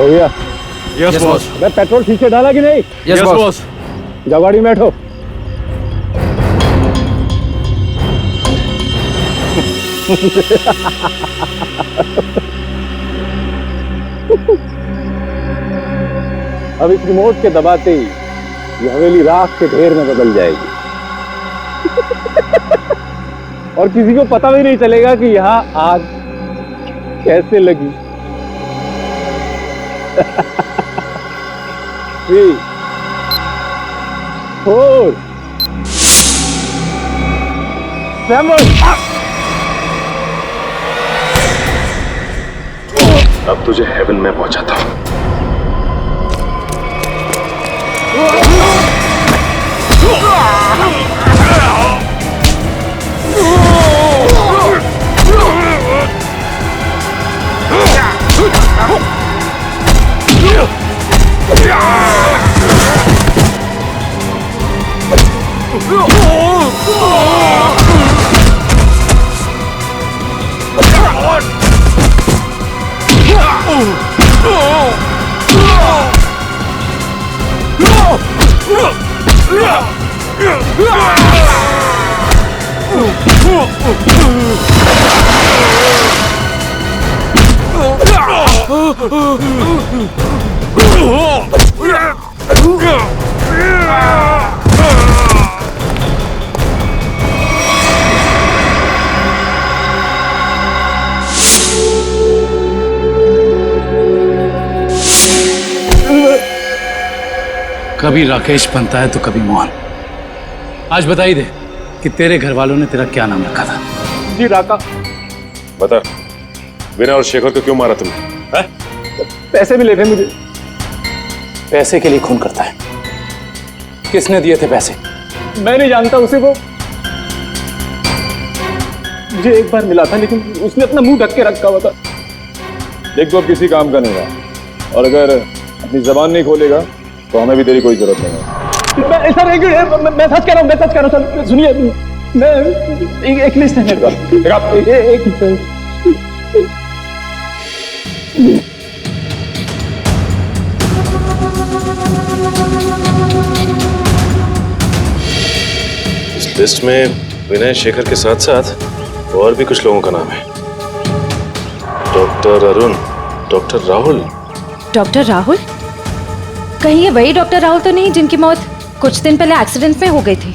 Speaker 9: भैया,
Speaker 16: यस बॉस।
Speaker 9: मैं पेट्रोल ठीक से डाला कि नहीं?
Speaker 16: Yes boss.
Speaker 9: जाओ गाड़ी में बैठो। अब इस रिमोट के दबाते ही ये हवेली राख के ढेर में बदल जाएगी और किसी को पता भी नहीं चलेगा कि यहाँ आग कैसे लगी। 3, 4, 7।
Speaker 11: अब तुझे हेवन में पहुंचाता हूं।
Speaker 13: कभी राकेश बनता है तो कभी मोहन। आज बता ही दे कि तेरे घर वालों ने तेरा क्या नाम रखा था।
Speaker 7: जी राका।
Speaker 16: बता, विनय और शेखर को क्यों मारा तुमने?
Speaker 7: पैसे मिले थे मुझे।
Speaker 13: पैसे के लिए खून करता है? किसने दिए थे पैसे?
Speaker 7: मैं नहीं जानता उसे, वो मुझे एक बार मिला था लेकिन उसने अपना मुंह ढक के रखा हुआ था।
Speaker 16: देख, तो अब किसी काम का नहीं रहा, और अगर अपनी जबान नहीं खोलेगा तो हमें भी तेरी कोई जरूरत नहीं है।
Speaker 7: मैं सच कह रहा हूँ, मैं सच कह रहा हूँ। सुनिए, मैं एक लिस्ट है मेरे पास।
Speaker 11: इस लिस्ट में विनय शेखर के साथ साथ और भी कुछ लोगों का नाम है। Doctor Arun, doctor Rahul.
Speaker 5: Doctor Rahul? कहीं ये वही डॉक्टर राहुल तो नहीं जिनकी मौत कुछ दिन पहले एक्सीडेंट में हो गई थी?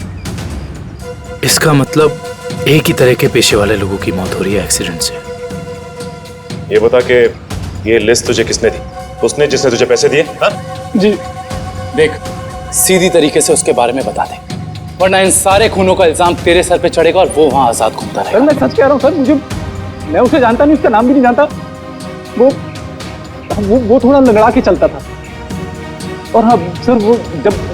Speaker 13: इसका मतलब एक ही तरह के पेशे वाले लोगों की मौत हो रही है एक्सीडेंट से।
Speaker 11: ये बता के ये लिस्ट तुझे किसने दी? उसने जिसने तुझे पैसे दिए? हाँ?
Speaker 13: जी देख, सीधी तरीके से उसके बारे में बता दे, वरना इन सारे खूनों का इल्जाम तेरे सर पे चढ़ेगा और वो वहां आजाद घूमता रहेगा।
Speaker 7: सर मैं सच कह रहा हूँ सर, मैं उसे जानता नहीं, उसका नाम भी नहीं जानता। वो थोड़ा लंगड़ा के चलता था। और हाँ सर, वो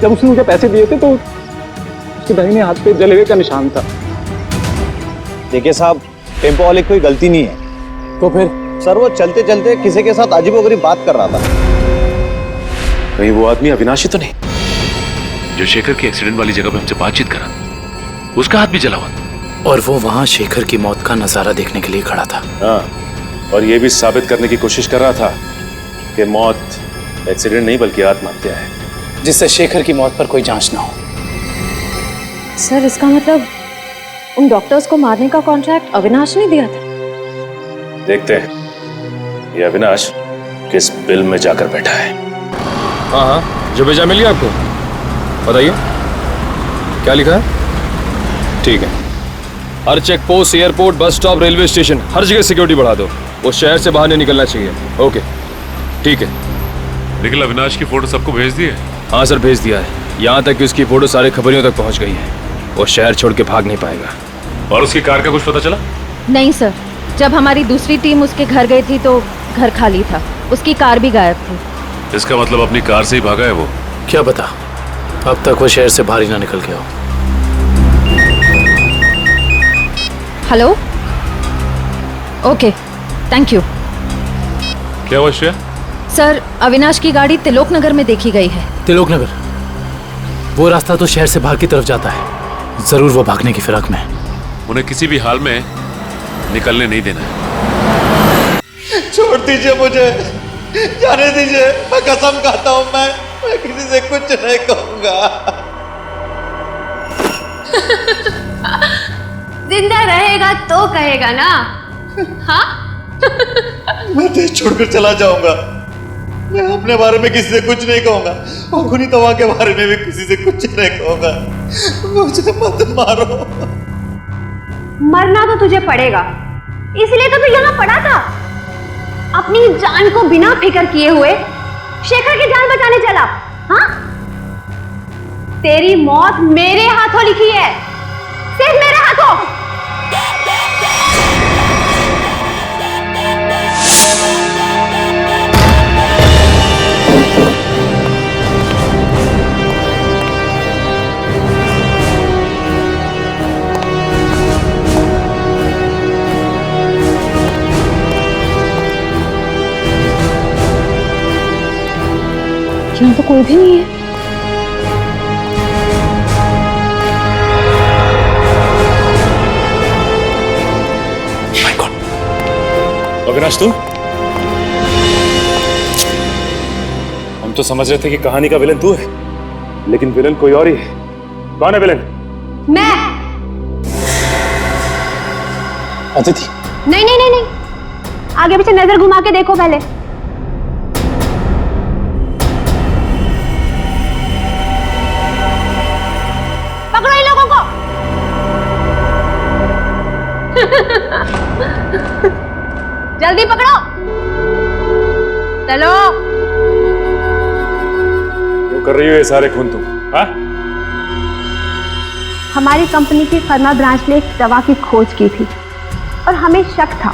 Speaker 7: जब उसने मुझे पैसे दिए थे तो उसके दाहिने हाथ पे जले हुए का निशान था।
Speaker 12: देखिए साहब, टेम्पो वाले की कोई गलती नहीं है।
Speaker 13: तो फिर?
Speaker 12: सर वो चलते चलते किसी के साथ अजीबोगरीब बात कर रहा था।
Speaker 11: कहीं वो आदमी अविनाशी तो नहीं जो शेखर की एक्सीडेंट वाली जगह पे हमसे बातचीत करा? उसका हाथ भी जला हुआ था।
Speaker 13: और वो वहां शेखर की मौत का नजारा देखने के लिए खड़ा था।
Speaker 11: हाँ, और ये भी साबित करने की कोशिश कर रहा था कि मौत एक्सीडेंट नहीं बल्कि आत्महत्या है,
Speaker 13: जिससे शेखर की मौत पर कोई जांच ना हो।
Speaker 5: सर इसका मतलब उन डॉक्टर्स को मारने का कॉन्ट्रैक्ट अविनाश ने दिया था?
Speaker 11: देखते हैं ये अविनाश किस बिल में जाकर बैठा है।
Speaker 16: हाँ हाँ, जो भेजा मिल गया आपको? बताइए क्या लिखा है? ठीक है, हर check post, airport, bus stop, railway station, हर जगह सिक्योरिटी बढ़ा दो। वो शहर से बाहर नहीं निकलना चाहिए। ओके ठीक है।
Speaker 11: निखिल, अविनाश की फोटो सबको भेज दी है?
Speaker 16: हाँ सर, भेज दिया है। यहाँ तक कि उसकी फोटो सारे खबरियों तक पहुँच गई है। वो शहर छोड़ के भाग नहीं पाएगा।
Speaker 11: और उसकी कार का कुछ पता चला?
Speaker 5: नहीं सर, जब हमारी दूसरी टीम उसके घर गई थी तो घर खाली था, उसकी कार भी गायब थी।
Speaker 11: इसका मतलब अपनी कार से ही भागा है वो?
Speaker 13: क्या पता, अब तक वो शहर से बाहर ही ना निकल गया हो।
Speaker 5: Hello, okay, thank you.
Speaker 11: क्या हुआ श्रेया?
Speaker 5: सर, अविनाश की गाड़ी तिलोक नगर में देखी गई है।
Speaker 13: तिलोक नगर? वो रास्ता तो शहर से बाहर की तरफ जाता है। जरूर वो भागने की फिराक में है।
Speaker 11: उन्हें किसी भी हाल में निकलने नहीं देना है।
Speaker 6: छोड़ दीजिए मुझे, जाने दीजिए। मैं कसम खाता हूँ, मैं किसी से कुछ नहीं कहूंगा।
Speaker 17: जिंदा रहेगा तो कहेगा ना? हाँ?
Speaker 6: मैं देश छोड़कर चला जाऊंगा। मैं अपने बारे में किसी से कुछ नहीं कहूंगा और खुनी तवा के बारे में भी किसी से कुछ नहीं कहूंगा। मुझे मत मारो।
Speaker 17: मरना तो तुझे पड़ेगा, इसलिए तो तू यहाँ पड़ा था। अपनी जान को बिना फिक्र किए हुए शेखर की जान बचाने चला। हाँ? तेरी मौत मेरे हाथों लिखी है, सिर्फ मेरे हाथों। यहाँ तो कोई भी नहीं है।
Speaker 11: अविनाश, तू? हम तो समझ रहे थे कि कहानी का विलन तू है, लेकिन विलन कोई और ही है। कौन है विलन?
Speaker 17: मैं।
Speaker 13: अदिति?
Speaker 17: नहीं नहीं नहीं नहीं, आगे पीछे नजर घुमा के देखो पहले। पकड़ो इन लोगों को। जल्दी पकड़ो, चलो।
Speaker 16: क्यों कर रही हो ये सारे खून तुम? हाँ?
Speaker 17: हमारी कंपनी की फर्मा ब्रांच ने एक दवा की खोज की थी और हमें शक था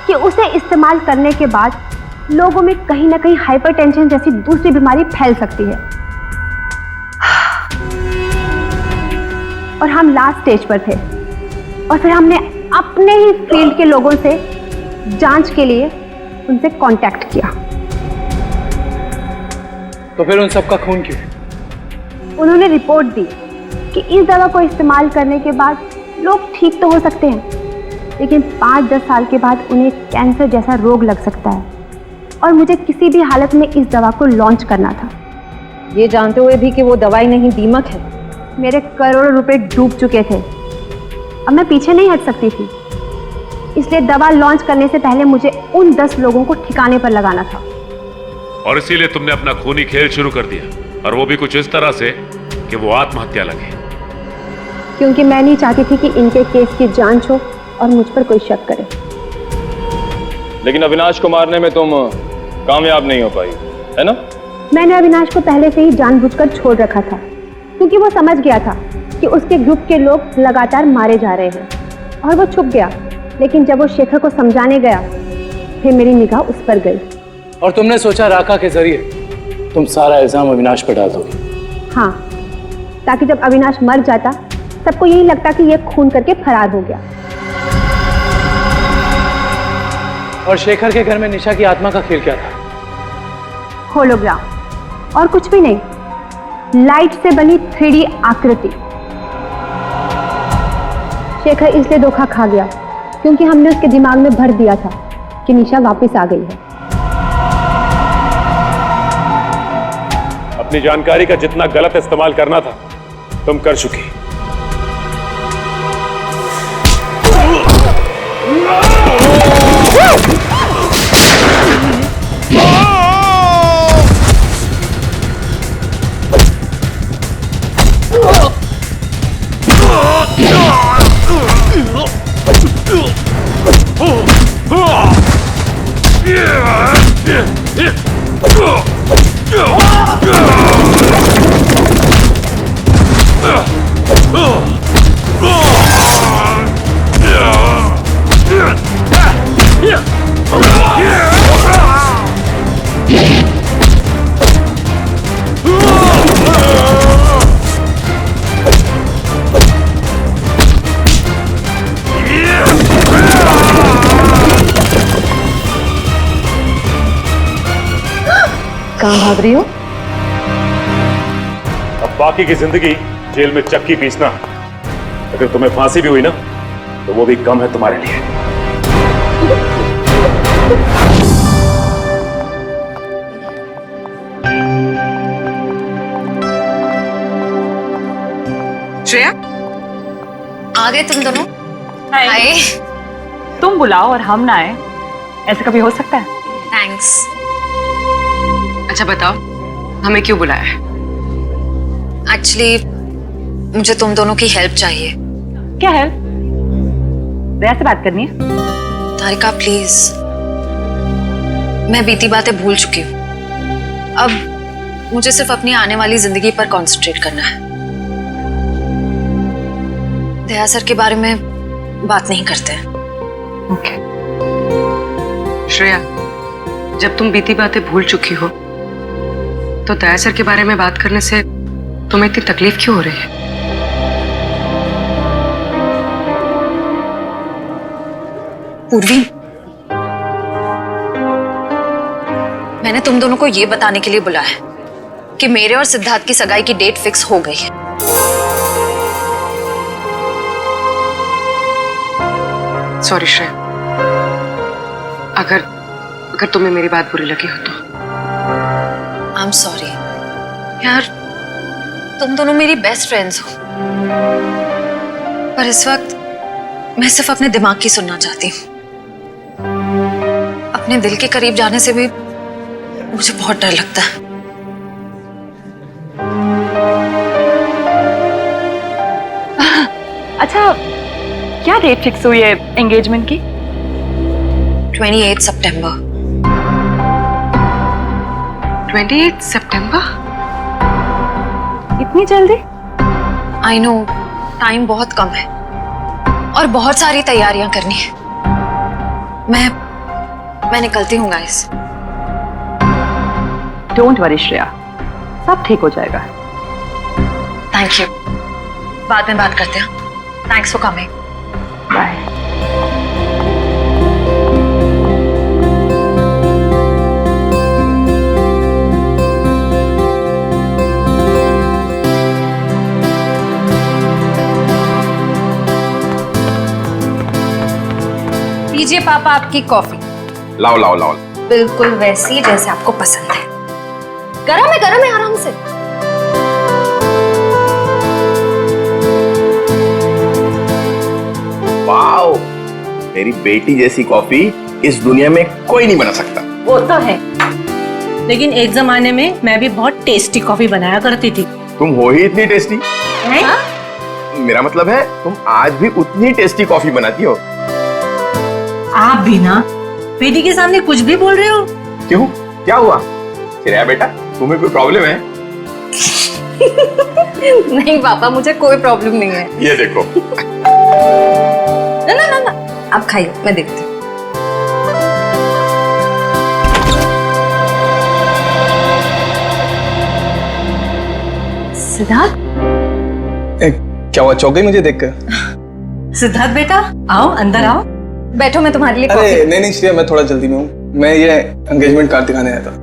Speaker 17: कि उसे इस्तेमाल करने के बाद लोगों में कहीं ना कहीं हाइपरटेंशन जैसी दूसरी बीमारी फैल सकती है। और हम लास्ट स्टेज पर थे और फिर हमने अपने ही फील्ड के लोगों से जांच के लिए उनसे कांटेक्ट किया।
Speaker 15: तो फिर उन सबका खून क्यों?
Speaker 17: उन्होंने रिपोर्ट दी कि इस दवा को इस्तेमाल करने के बाद लोग ठीक तो हो सकते हैं, लेकिन 5-10 साल के बाद उन्हें कैंसर जैसा रोग लग सकता है और मुझे किसी भी हालत में इस दवा को लॉन्च करना था,
Speaker 1: ये जानते हुए भी कि वो दवाई नहीं दीमक है।
Speaker 17: मेरे करोड़ों रुपए डूब चुके थे, अब मैं पीछे नहीं हट सकती थी, इसलिए दवा लॉन्च करने से पहले मुझे उन 10 लोगों को ठिकाने पर लगाना था।
Speaker 19: और इसीलिए तुमने अपना खूनी खेल शुरू कर दिया, और वो भी कुछ इस तरह से कि वो आत्महत्या लगे।
Speaker 17: क्योंकि मैं नहीं चाहती थी कि इनके केस की जांच हो और मुझ पर कोई शक करे।
Speaker 16: लेकिन अविनाश को मारने में तुम कामयाब नहीं हो पाई, है ना?
Speaker 17: मैंने अविनाश को पहले से ही जानबूझकर छोड़ रखा था, क्योंकि वो समझ गया था कि उसके ग्रुप के लोग लगातार मारे जा रहे हैं और वो छुप गया। लेकिन जब वो शेखर को समझाने गया, फिर मेरी निगाह उस पर गई।
Speaker 3: और तुमने सोचा राका के जरिए तुम सारा इल्जाम अविनाश पर डाल दोगी?
Speaker 17: हाँ, ताकि जब अविनाश मर जाता सबको यही लगता कि ये खून करके फरार हो गया।
Speaker 3: और शेखर के घर में निशा की आत्मा का खेल क्या था?
Speaker 17: होलोग्राम, और कुछ भी नहीं, लाइट से बनी 3D आकृति। शेखर इसलिए धोखा खा गया क्योंकि हमने उसके दिमाग में भर दिया था कि निशा वापस आ गई है।
Speaker 19: अपनी जानकारी का जितना गलत इस्तेमाल करना था तुम कर चुकी।
Speaker 1: कहाँ भाग रही हो?
Speaker 19: अब बाकी की जिंदगी जेल में चक्की पीसना। अगर तुम्हें फांसी भी हुई ना तो वो भी कम है तुम्हारे लिए।
Speaker 1: श्रेया,
Speaker 5: आ गए तुम दोनों?
Speaker 20: हाय। तुम बुलाओ और हम ना आए, ऐसा कभी हो सकता है?
Speaker 5: थैंक्स।
Speaker 1: अच्छा बताओ, हमें क्यों बुलाया है?
Speaker 5: एक्चुअली मुझे तुम दोनों की हेल्प चाहिए।
Speaker 20: क्या हेल्प? दया से बात करनी है?
Speaker 5: तारिका प्लीज, मैं बीती बातें भूल चुकी हूँ। अब मुझे सिर्फ अपनी आने वाली जिंदगी पर कंसंट्रेट करना है। दया सर के बारे में बात नहीं करते हैं।
Speaker 1: ओके। श्रेया, जब तुम बीती बातें भूल चुकी हो तो दया सर के बारे में बात करने से तुम्हें इतनी तकलीफ क्यों हो रही है?
Speaker 5: पूर्वी, मैंने तुम दोनों को यह बताने के लिए बुलाया है कि मेरे और सिद्धार्थ की सगाई की डेट फिक्स हो गई है।
Speaker 1: सॉरी श्रेया, अगर तुम्हें मेरी बात बुरी लगी हो तो।
Speaker 5: आई एम सॉरी यार, तुम दोनों मेरी बेस्ट फ्रेंड्स हो, पर इस वक्त मैं सिर्फ अपने दिमाग की सुनना चाहती हूँ। अपने दिल के करीब जाने से भी मुझे बहुत डर लगता है।
Speaker 20: अच्छा, क्या डेट फिक्स हुई है एंगेजमेंट की?
Speaker 5: 28 सितंबर।
Speaker 1: 28 सितंबर?
Speaker 5: इतनी जल्दी? आई नो, टाइम बहुत कम है और बहुत सारी तैयारियां करनी है। मैं निकलती हूँ गाइस।
Speaker 20: डोंट वरी श्रेया, सब ठीक हो जाएगा।
Speaker 5: थैंक यू, बाद में बात करते हैं। Thanks for coming.
Speaker 20: बाय।
Speaker 5: लीजिए पापा आपकी कॉफी।
Speaker 14: लाओ लाओ लाओ।
Speaker 5: बिल्कुल वैसी जैसे आपको पसंद है। गरम है आराम से।
Speaker 12: वाओ, मेरी बेटी जैसी कॉफी इस दुनिया में कोई नहीं बना सकता।
Speaker 21: वो तो है, लेकिन एक जमाने में मैं भी बहुत टेस्टी कॉफी बनाया करती थी।
Speaker 12: तुम हो ही इतनी टेस्टी। मेरा मतलब है तुम आज भी उतनी टेस्टी कॉफी बनाती हो।
Speaker 21: आप भी ना बेटी के सामने कुछ भी बोल रहे हो।
Speaker 12: क्यों, क्या हुआ? श्रेया बेटा, तुम्हें कोई प्रॉब्लम है?
Speaker 5: नहीं पापा, मुझे कोई प्रॉब्लम नहीं है।
Speaker 12: ये देखो।
Speaker 5: ना, आप खाइए, मैं देखती हूँ। सिद्धार्थ,
Speaker 12: क्या हुआ, चौक गई मुझे देखकर?
Speaker 21: सिद्धार्थ बेटा, आओ अंदर आओ।
Speaker 5: बैठो, मैं तुम्हारे लिए
Speaker 12: अरे नहीं श्रेया, मैं थोड़ा जल्दी में हूँ। मैं ये एंगेजमेंट कार्ड दिखाने आया था।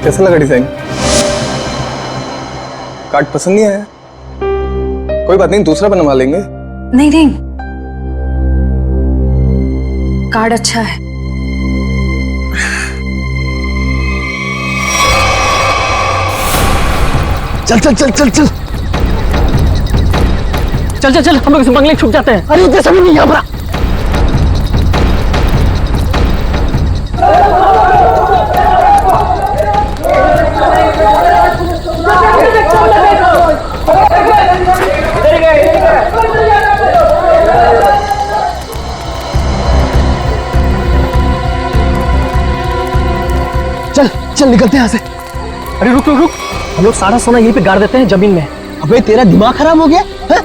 Speaker 12: कैसा लगा डिजाइन? कार्ड पसंद नहीं आया? कोई बात नहीं, दूसरा बनवा लेंगे।
Speaker 5: नहीं, कार्ड अच्छा है।
Speaker 9: चल चल चल चल चल
Speaker 18: चल चल चल, हम लोग इस बंगले छुप जाते हैं।
Speaker 9: अरे इतने सभी नहीं यहाँ पर।
Speaker 18: चल चल निकलते हैं यहाँ से। अरे रुक रुक रुक, हम लोग सारा सोना यहीं पे गाड़ देते हैं जमीन में।
Speaker 9: अबे तेरा दिमाग खराब हो गया है?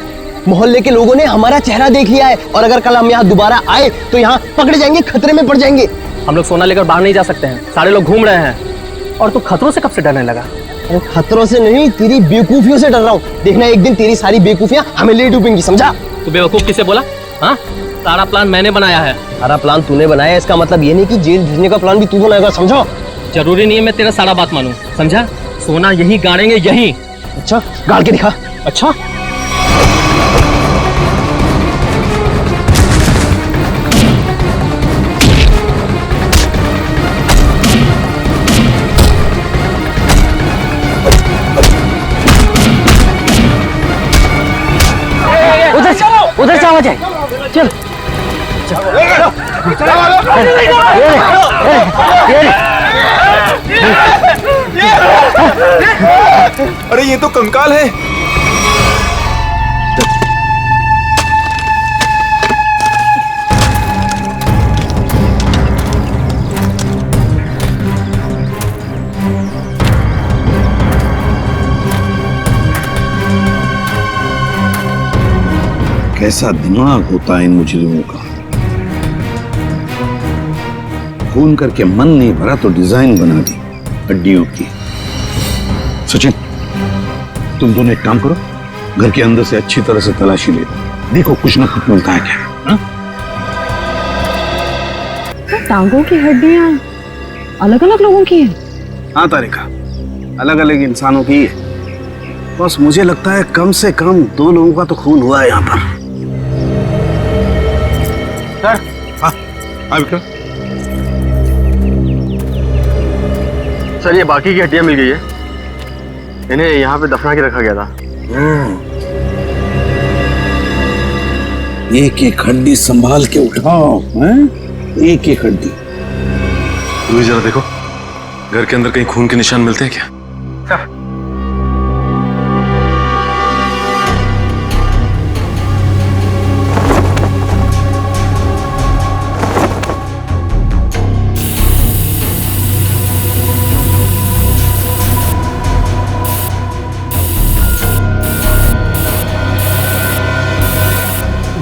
Speaker 9: मोहल्ले के लोगों ने हमारा चेहरा देख लिया है और अगर कल हम यहाँ दोबारा आए तो यहाँ पकड़े जाएंगे, खतरे में पड़ जाएंगे।
Speaker 18: हम लोग सोना लेकर बाहर नहीं जा सकते हैं, सारे लोग घूम रहे हैं। और तू खतरों से कब से डरने लगा?
Speaker 9: अरे खतरों से नहीं, तेरी बेवकूफियों से डर रहा हूँ। देखना एक दिन तेरी सारी बेवकूफियां हमें ले डूबेंगी, समझा?
Speaker 18: तू बेवकूफ किसे बोला? हाँ, सारा प्लान मैंने बनाया है।
Speaker 9: सारा प्लान तूने बनाया, इसका मतलब ये नहीं कि जेल भेजने का प्लान भी तू बनाएगा, समझो?
Speaker 18: जरूरी नहीं है मैं तेरा सारा बात मानूं, समझा? सोना यहीं गाड़ेंगे, यहीं।
Speaker 9: अच्छा, गाड़ के दिखा।
Speaker 18: अच्छा,
Speaker 9: उधर से आवाज आई। चल
Speaker 12: अरे ये तो कंकाल है।
Speaker 14: कैसा दिमाग होता है इन मुजरिमों का। खून करके मन नहीं भरा तो डिजाइन बना दी हड्डियों की। सचिन, तुम दोनों एक काम करो, घर के अंदर से अच्छी तरह से तलाशी ले लो, देखो कुछ ना कुछ मिलता है क्या।
Speaker 17: टांगों की हड्डियां अलग अलग लोगों की है?
Speaker 14: हाँ तारिका, अलग अलग इंसानों की है। बस मुझे लगता है कम से कम 2 लोगों का तो खून हुआ है यहाँ पर।
Speaker 2: हाँ विक्रम,
Speaker 9: सर ये बाकी की हड्डियां मिल गई है, इन्हें यहाँ पे दफना के रखा गया था।
Speaker 10: एक एक हड्डी संभाल के उठाओ, हैं? एक एक हड्डी।
Speaker 11: तुम्हें जरा देखो, घर के अंदर कहीं खून के निशान मिलते हैं क्या?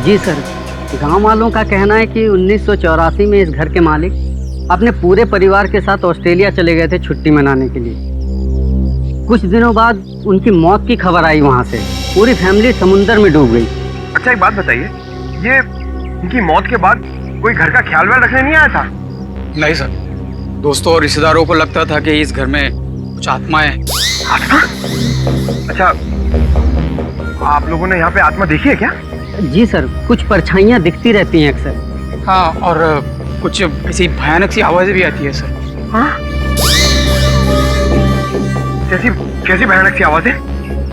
Speaker 22: जी सर, गांव वालों का कहना है कि 1984 में इस घर के मालिक अपने पूरे परिवार के साथ ऑस्ट्रेलिया चले गए थे छुट्टी मनाने के लिए। कुछ दिनों बाद उनकी मौत की खबर आई वहां से। पूरी फैमिली समुंदर में डूब गई।
Speaker 9: अच्छा एक बात बताइए, ये उनकी मौत के बाद कोई घर का ख्याल व्याल रखने नहीं आया था?
Speaker 13: नहीं सर, दोस्तों और रिश्तेदारों को लगता था कि इस घर में कुछ आत्माएं।
Speaker 9: आत्मा? अच्छा, आप लोगों ने यहाँ पे आत्मा देखी है क्या?
Speaker 22: जी सर, कुछ परछाइयाँ दिखती रहती हैं अक्सर।
Speaker 13: हाँ, और कुछ ऐसी भयानक सी आवाजें भी आती है सर।
Speaker 9: हाँ? कैसी भयानक सी आवाजें?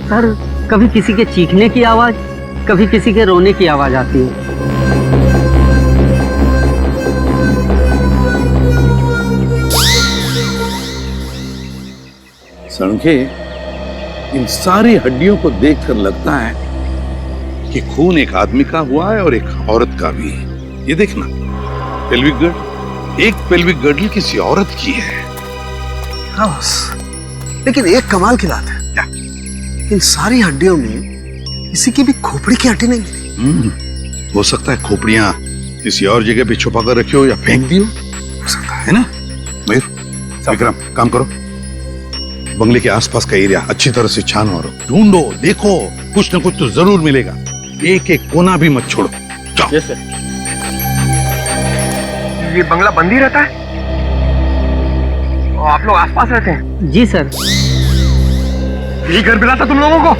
Speaker 22: सर, कभी किसी के चीखने की आवाज, कभी किसी के रोने की आवाज आती है।
Speaker 10: सड़के, इन सारी हड्डियों को देखकर लगता है कि खून एक आदमी का हुआ है और एक औरत का भी। ये देखना, पेल्विक गर्ड, एक पेल्विक गर्डल किसी औरत की है।
Speaker 14: हाँ बस, लेकिन एक कमाल की बात है, क्या? इन सारी हड्डियों में किसी की भी खोपड़ी की हड्डी नहीं मिली।
Speaker 10: हो सकता है खोपड़ियां किसी और जगह पे छुपा कर रखी हो या फेंक दी हो सकता है ना? मयूर, विक्रम, काम करो, बंगले के आसपास का एरिया अच्छी तरह से छानो और ढूंढो, देखो, कुछ न कुछ तो जरूर मिलेगा। एक एक कोना भी मत छोड़ो। जाओ।
Speaker 9: Yes sir. ये बंगला बंद ही रहता है और आप लोग आसपास रहते हैं?
Speaker 22: जी सर।
Speaker 9: यही घर मिला था तुम लोगों को?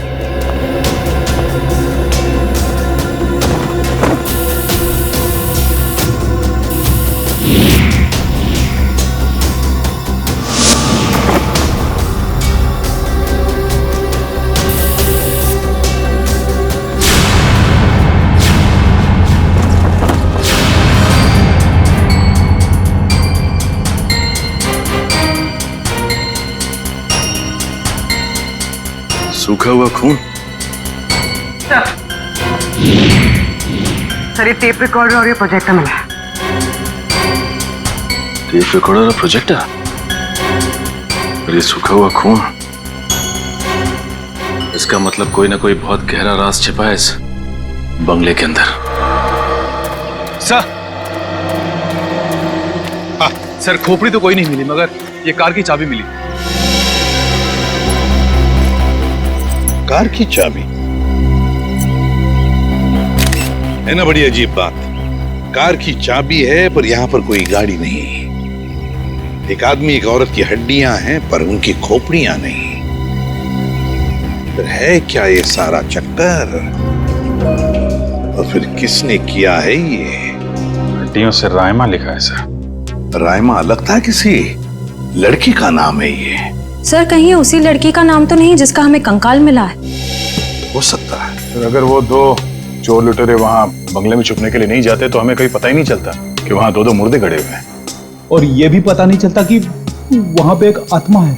Speaker 11: सूखा हुआ खून।
Speaker 1: सर, ये टेप रिकॉर्डर और ये प्रोजेक्टर मिला है।
Speaker 11: टेप रिकॉर्डर और प्रोजेक्टर और ये सूखा हुआ खून, इसका मतलब कोई ना कोई बहुत गहरा राज छिपा है इस बंगले के अंदर।
Speaker 13: सर, हाँ सर, खोपड़ी तो कोई नहीं मिली, मगर ये कार की चाबी मिली।
Speaker 10: कार की चाबी है ना? बड़ी अजीब बात, कार की चाबी है पर यहाँ पर कोई गाड़ी नहीं। एक आदमी एक औरत की हड्डियां हैं पर उनकी खोपड़ियां नहीं। फिर है क्या ये सारा चक्कर? और फिर किसने किया है ये?
Speaker 2: हड्डियों से रायमा लिखा है सर।
Speaker 10: रायमा लगता है किसी लड़की का नाम है ये।
Speaker 5: सर, कहीं उसी लड़की का नाम तो नहीं जिसका हमें कंकाल मिला है?
Speaker 10: हो सकता है।
Speaker 2: सर, अगर वो दो चोर लुटेरे वहां बंगले में छुपने के लिए नहीं जाते तो हमें कभी पता ही नहीं चलता कि वहां दो मुर्दे गड़े हुए हैं।
Speaker 7: और ये भी पता नहीं चलता कि वहां पे एक आत्मा है।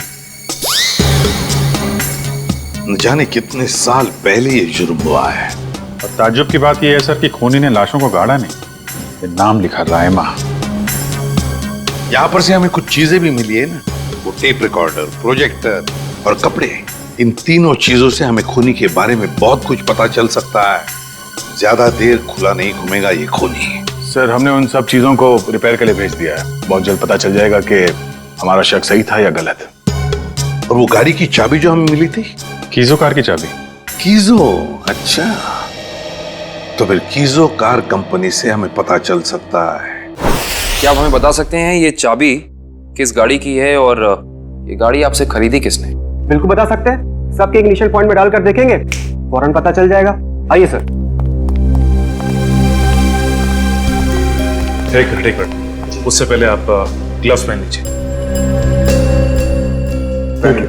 Speaker 10: न जाने कितने साल पहले ये जुर्म हुआ है।
Speaker 2: और ताज्जुब की बात यह है सर कि खूनी ने लाशों को गाड़ा नहीं, ये नाम लिखा रायमा।
Speaker 10: यहाँ पर से हमें कुछ चीजें भी मिली है ना, वो टेप रिकॉर्डर, प्रोजेक्टर और कपड़े। इन तीनों चीजों से हमें खूनी के बारे में बहुत कुछ पता चल सकता है। ज्यादा देर खुला नहीं घूमेगा ये खूनी।
Speaker 2: सर, हमने उन सब चीजों को रिपेयर के लिए भेज दिया है। बहुत जल्द पता चल जाएगा कि हमारा शक सही था या गलत।
Speaker 10: और वो गाड़ी की चाबी जो हमें मिली थी,
Speaker 2: कीजो कार की चाबी।
Speaker 10: कीजो, अच्छा, तो फिर कीजो कार कंपनी से हमें पता चल सकता है।
Speaker 23: क्या आप हमें बता सकते हैं ये चाबी किस गाड़ी की है और ये गाड़ी आपसे खरीदी किसने?
Speaker 9: बिल्कुल बता सकते हैं। सबके इनिशियल पॉइंट में डालकर देखेंगे, फौरन पता चल जाएगा। आइए सर।
Speaker 19: एक मिनट, उससे पहले आप ग्लव्स पहन लीजिए।
Speaker 9: Thank you.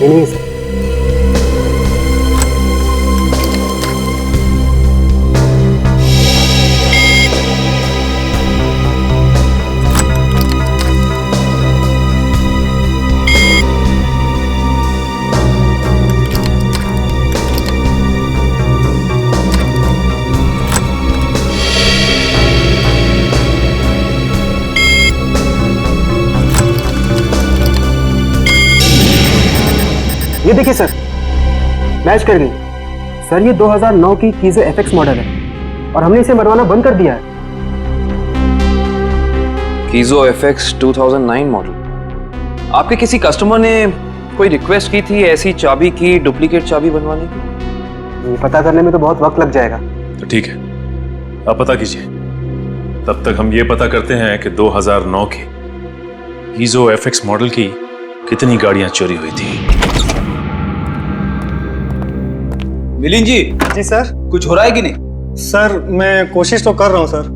Speaker 22: नहीं सर।
Speaker 9: ये देखिए सर, मैच कर गई सर। ये 2009 की कीजो एफएक्स मॉडल है और हमने इसे मरवाना बंद कर दिया है।
Speaker 23: कीजो FX 2009 मॉडल। आपके किसी कस्टमर ने कोई रिक्वेस्ट की थी ऐसी चाबी की डुप्लीकेट चाबी बनवाने की?
Speaker 9: ये पता करने में तो बहुत वक्त लग जाएगा।
Speaker 11: तो ठीक है, आप पता कीजिए। तब तक हम ये पता करते हैं कि 2009 के कीजो FX मॉडल की कितनी गाड़ियां चोरी हुई थी।
Speaker 13: मिलिंद जी।
Speaker 9: जी सर।
Speaker 13: कुछ हो रहा है कि नहीं?
Speaker 9: सर मैं कोशिश तो कर रहा हूँ सर।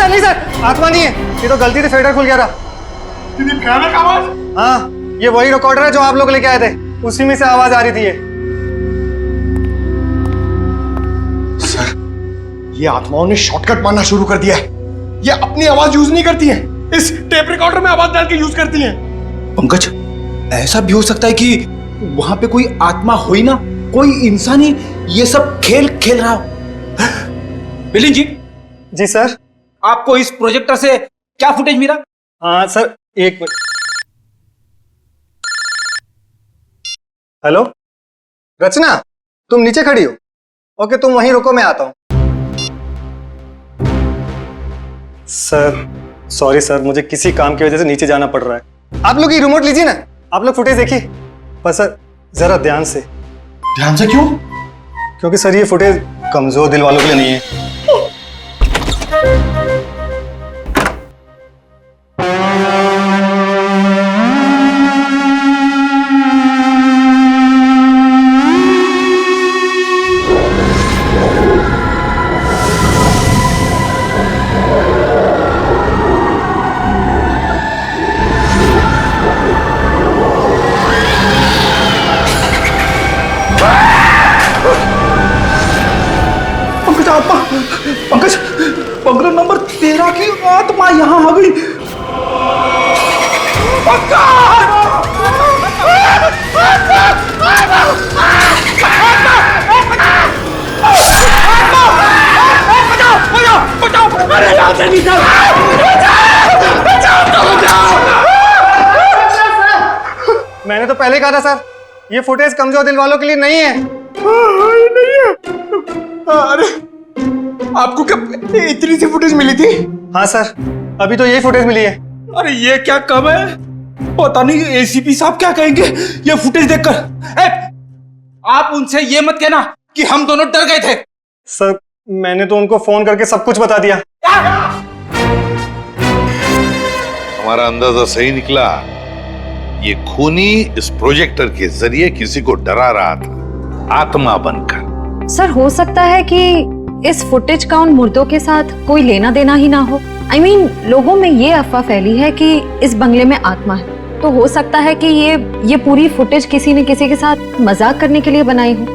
Speaker 9: नहीं सर, आत्मा नहीं है, ये तो गलती से फेडर खुल गया था। हाँ, ये वही रिकॉर्डर है जो आप लोग लेके आए थे, उसी में से आवाज आ रही थी।
Speaker 12: सर, ये आत्माओं ने शॉर्टकट मारना शुरू कर दिया है। ये अपनी आवाज यूज नहीं करती हैं, इस टेप रिकॉर्डर में आवाज डाल के यूज करती हैं।
Speaker 13: पंकज, ऐसा भी हो सकता है कि वहां पे कोई आत्मा हो ही ना, कोई इंसान ही ये सब खेल खेल रहा हो। मिलिंद जी।
Speaker 9: जी सर।
Speaker 13: आपको इस प्रोजेक्टर से क्या फुटेज मिला?
Speaker 9: हाँ सर, एक मिनट। हेलो रचना, तुम नीचे खड़ी हो? ओके, तुम वहीं रुको, मैं आता हूं। सर सॉरी सर, मुझे किसी काम की वजह से नीचे जाना पड़ रहा है। आप लोग ये रिमोट लीजिए ना, आप लोग फुटेज देखिए। पर सर जरा ध्यान से।
Speaker 12: ध्यान से क्यों?
Speaker 9: क्योंकि सर ये फुटेज कमजोर दिल वालों के लिए नहीं है।
Speaker 13: पंकज, बंगला नंबर 13 की आत्मा यहाँ आ गई।
Speaker 9: मैंने तो पहले कहा था सर, ये फुटेज कमजोर दिल वालों के लिए नहीं है।
Speaker 12: नहीं है। अरे आपको क्या इतनी सी फुटेज मिली थी?
Speaker 9: हाँ सर, अभी तो यही फुटेज मिली है।
Speaker 13: अरे ये क्या कम है, पता नहीं एसीपी साहब क्या कहेंगे ये फुटेज देखकर। आप उनसे ये मत कहना कि हम दोनों डर गए थे।
Speaker 9: सर मैंने तो उनको फोन करके सब कुछ बता दिया।
Speaker 10: हमारा अंदाजा सही निकला। ये खूनी इस प्रोजेक्टर के जरिए किसी को डरा रहा था, आत्मा बनकर।
Speaker 5: सर हो सकता है कि इस फुटेज का उन मुर्दों के साथ कोई लेना देना ही ना हो। I mean, लोगों में ये अफवाह फैली है कि इस बंगले में आत्मा है, तो हो सकता है कि ये पूरी फुटेज किसी ने किसी के साथ मजाक करने के लिए बनाई हो।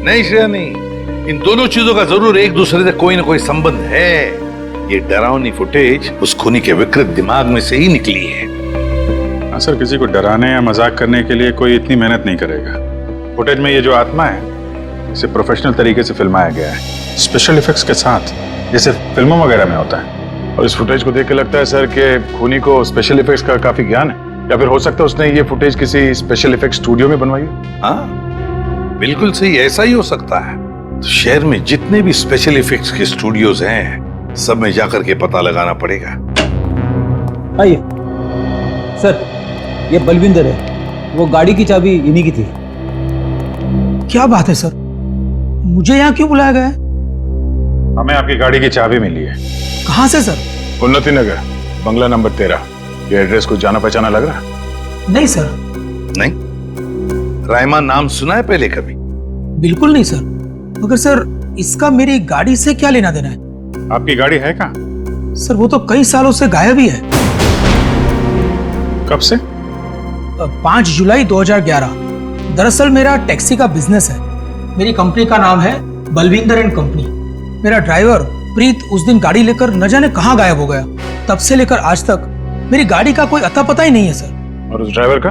Speaker 10: नहीं श्रेया, नहीं, इन दोनों चीजों का जरूर एक दूसरे से कोई ना कोई संबंध है। ये डरावनी फुटेज उस खूनी के विकृत दिमाग में से ही निकली है।
Speaker 2: हाँ सर, किसी को डराने या मजाक करने के लिए कोई इतनी मेहनत नहीं करेगा। फुटेज में ये जो आत्मा है, इसे प्रोफेशनल तरीके से फिल्माया गया है, स्पेशल इफेक्ट्स के साथ, जैसे फिल्मों वगैरह में होता है। और इस फुटेज को देख के लगता है सर कि खूनी को स्पेशल इफेक्ट्स का काफी ज्ञान है, या फिर हो सकता है उसने ये फुटेज किसी स्पेशल इफेक्ट स्टूडियो में बनवाई है।
Speaker 10: हाँ बिल्कुल सही, ऐसा ही हो सकता है। तो शहर में जितने भी स्पेशल इफेक्ट्स के स्टूडियोज हैं, सब में जाकर के पता लगाना पड़ेगा।
Speaker 9: आइए।
Speaker 13: सर, ये बलविंदर है, वो गाड़ी की चाबी इन्हीं की थी।
Speaker 4: क्या बात है सर, मुझे यहाँ क्यों बुलाया गया है?
Speaker 2: हमें आपकी गाड़ी की चाबी मिली है।
Speaker 4: कहाँ से सर?
Speaker 2: उन्नति नगर, बंगला नंबर 13। ये एड्रेस कुछ जाना पहचाना लग रहा है?
Speaker 4: नहीं सर।
Speaker 10: नहीं? रायमा नाम सुना है पहले कभी?
Speaker 4: बिल्कुल नहीं सर। मगर सर, इसका मेरी गाड़ी से क्या लेना देना है?
Speaker 2: आपकी गाड़ी है कहाँ?
Speaker 4: सर, वो तो कई सालों से गायब ही है।
Speaker 2: कब से?
Speaker 4: 5 जुलाई 2011। दरअसल मेरा टैक्सी का बिजनेस है। मेरी कंपनी का नाम है बलविंदर एंड कंपनी। मेरा ड्राइवर प्रीत उस दिन गाड़ी लेकर न जाने कहाँ गायब हो गया। तब से लेकर आज तक मेरी गाड़ी का कोई अता पता ही नहीं है सर।
Speaker 2: और उस ड्राइवर का?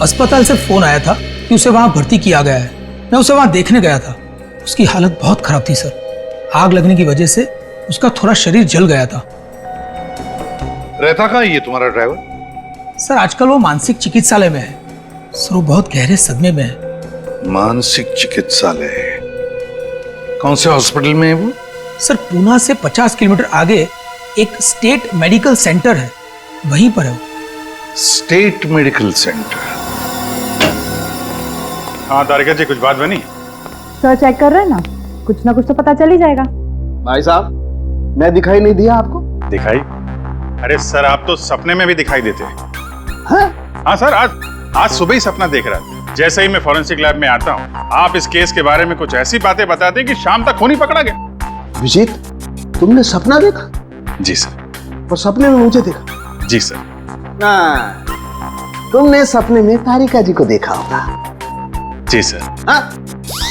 Speaker 4: अस्पताल से फोन आया था कि उसे वहां भर्ती किया गया है। मैं उसे वहां देखने गया था। उसकी हालत बहुत खराब थी सर। आग लगने की वजह से उसका थोड़ा शरीर जल गया था।
Speaker 10: रहता कहाँ ये तुम्हारा ड्राइवर?
Speaker 4: सर, आजकल वो मानसिक चिकित्सालय में है। सर, वो बहुत गहरे सदमे में है।
Speaker 10: मानसिक चिकित्सालय? कौन से हॉस्पिटल में है वो?
Speaker 4: सर, पूना से 50 किलोमीटर आगे एक स्टेट मेडिकल सेंटर है, वहीं पर है वो।
Speaker 10: State medical centre?
Speaker 2: हाँ तारिका जी, कुछ बात बनी?
Speaker 17: सर चेक कर रहे हैं ना, कुछ ना कुछ तो पता चल ही जाएगा।
Speaker 14: भाई साहब, मैं दिखाई नहीं दिया आपको?
Speaker 2: दिखाई? अरे सर, आप तो सपने में भी दिखाई देते हैं। हाँ सर, आज सुबह ही सपना देख रहा था। जैसे ही मैं फॉरेंसिक लैब में आता हूँ, आप इस केस के बारे में कुछ ऐसी बातें बताते हैं कि शाम तक खून ही पकड़ा गया।
Speaker 14: विजीत, तुमने सपना देखा?
Speaker 2: जी सर।
Speaker 14: और सपने में मुझे देखा?
Speaker 2: जी सर।
Speaker 14: तुमने सपने में तारिका जी को देखा होगा?
Speaker 2: जी सर।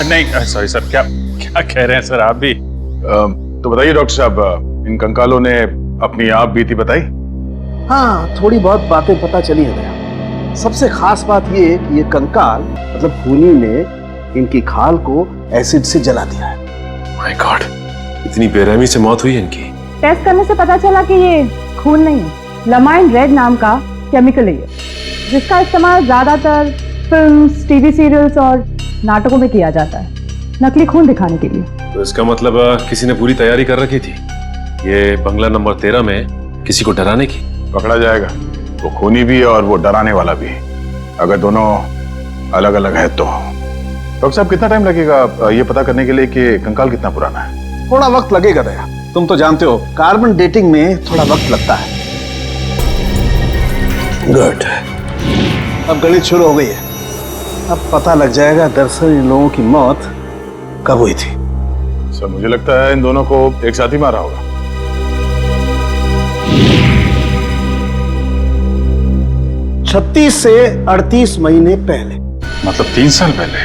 Speaker 2: नहीं सॉरी सर, क्या क्या कह रहे हैं सर आप भी? तो बताइए डॉक्टर साहब, इन कंकालों ने अपनी आप बीती बताई?
Speaker 14: हाँ, थोड़ी बहुत बातें पता चली है भैया। सबसे खास बात ये है कि ये कंकाल मतलब खूनी ने इनकी खाल को एसिड से जला दिया है।
Speaker 11: माय गॉड, इतनी बेरहमी से मौत हुई है इनकी।
Speaker 17: टेस्ट करने से पता चला कि ये खून नहीं है, लमाइन रेड नाम का केमिकल है ये, जिसका इस्तेमाल ज्यादातर फिल्म्स, टीवी सीरियल्स और नाटकों में किया जाता है नकली खून दिखाने के लिए।
Speaker 11: तो इसका मतलब किसी ने पूरी तैयारी कर रखी थी ये बंगला नंबर 13 में किसी को डराने की।
Speaker 2: पकड़ा जाएगा, वो खूनी भी है और वो डराने वाला भी, अगर दोनों अलग अलग है तो। डॉक्टर साहब, कितना टाइम लगेगा ये पता करने के लिए कि कंकाल कितना पुराना है?
Speaker 14: थोड़ा वक्त लगेगा दया, तुम तो जानते हो कार्बन डेटिंग में थोड़ा वक्त लगता है। गुड, अब गणित शुरू हो गई है। अब पता लग जाएगा दरअसल इन लोगों की मौत कब हुई थी।
Speaker 2: सर, मुझे लगता है इन दोनों को एक साथ ही मारा होगा।
Speaker 14: 36 से 38 महीने पहले।
Speaker 2: मतलब 3 साल पहले?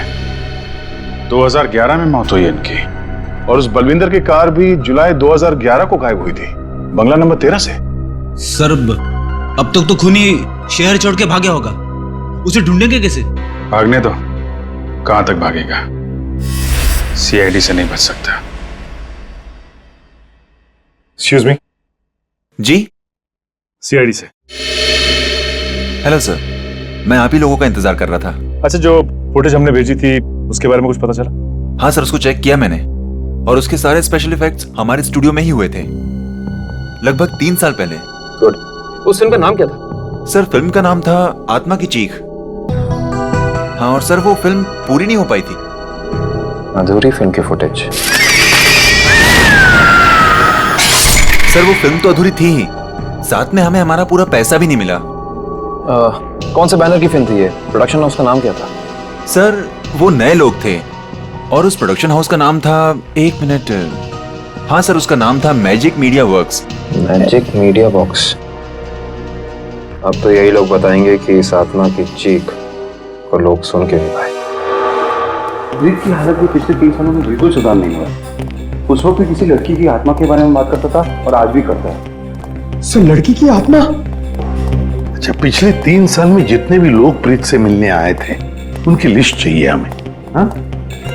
Speaker 2: 2011 में मौत हुई इनकी। और उस बलविंदर की कार भी जुलाई 2011 को गायब हुई थी, बंगला नंबर 13 से।
Speaker 13: सर, अब तक तो खूनी शहर छोड़ के भागा होगा, उसे ढूंढेंगे कैसे?
Speaker 2: भागने दो, कहां तक भागेगा? सीआईडी से नहीं बच सकता। Excuse me.
Speaker 6: जी?
Speaker 2: सीआईडी से।
Speaker 6: हेलो सर, मैं आप ही लोगों का इंतजार कर रहा था।
Speaker 19: अच्छा, जो फुटेज हमने भेजी थी उसके बारे में कुछ पता चला?
Speaker 6: हाँ सर, उसको चेक किया मैंने और उसके सारे स्पेशल इफेक्ट्स हमारे स्टूडियो में ही हुए थे, लगभग 3 साल पहले।
Speaker 23: गुड। उस फिल्म का नाम क्या था?
Speaker 6: सर, फिल्म का नाम था आत्मा की चीख। हाँ, और सर वो फिल्म पूरी नहीं हो पाई थी।
Speaker 23: अधूरी फिल्म की फुटेज?
Speaker 6: सर, वो फिल्म तो अधूरी थी ही, साथ में हमें हमारा पूरा पैसा भी नहीं मिला।
Speaker 23: कौन से बैनर की फिल्म थी ये? प्रोडक्शन हाउस का नाम क्या था?
Speaker 6: सर, वो नए लोग थे और उस प्रोडक्शन हाउस का नाम था, 1 मिनट, हाँ सर, उसका नाम था magic media works.
Speaker 23: Magic media works. अब तो यही लोग बताएंगे कि इस आत्मा की चीख को लोग सुन के नहीं पाए।
Speaker 3: ब्रीत की हालत भी पिछले 3 सालों में बिल्कुल सुधार नहीं हुआ। उस वक्त भी किसी लड़की की आत्मा के बारे में बात करता था और आज भी करता है।
Speaker 12: सर, लड़की की आत्मा?
Speaker 10: अच्छा, पिछले 3 साल में जितने भी लोग प्रीत से मिलने आए थे उनकी लिस्ट चाहिए हमें।
Speaker 3: हाँ,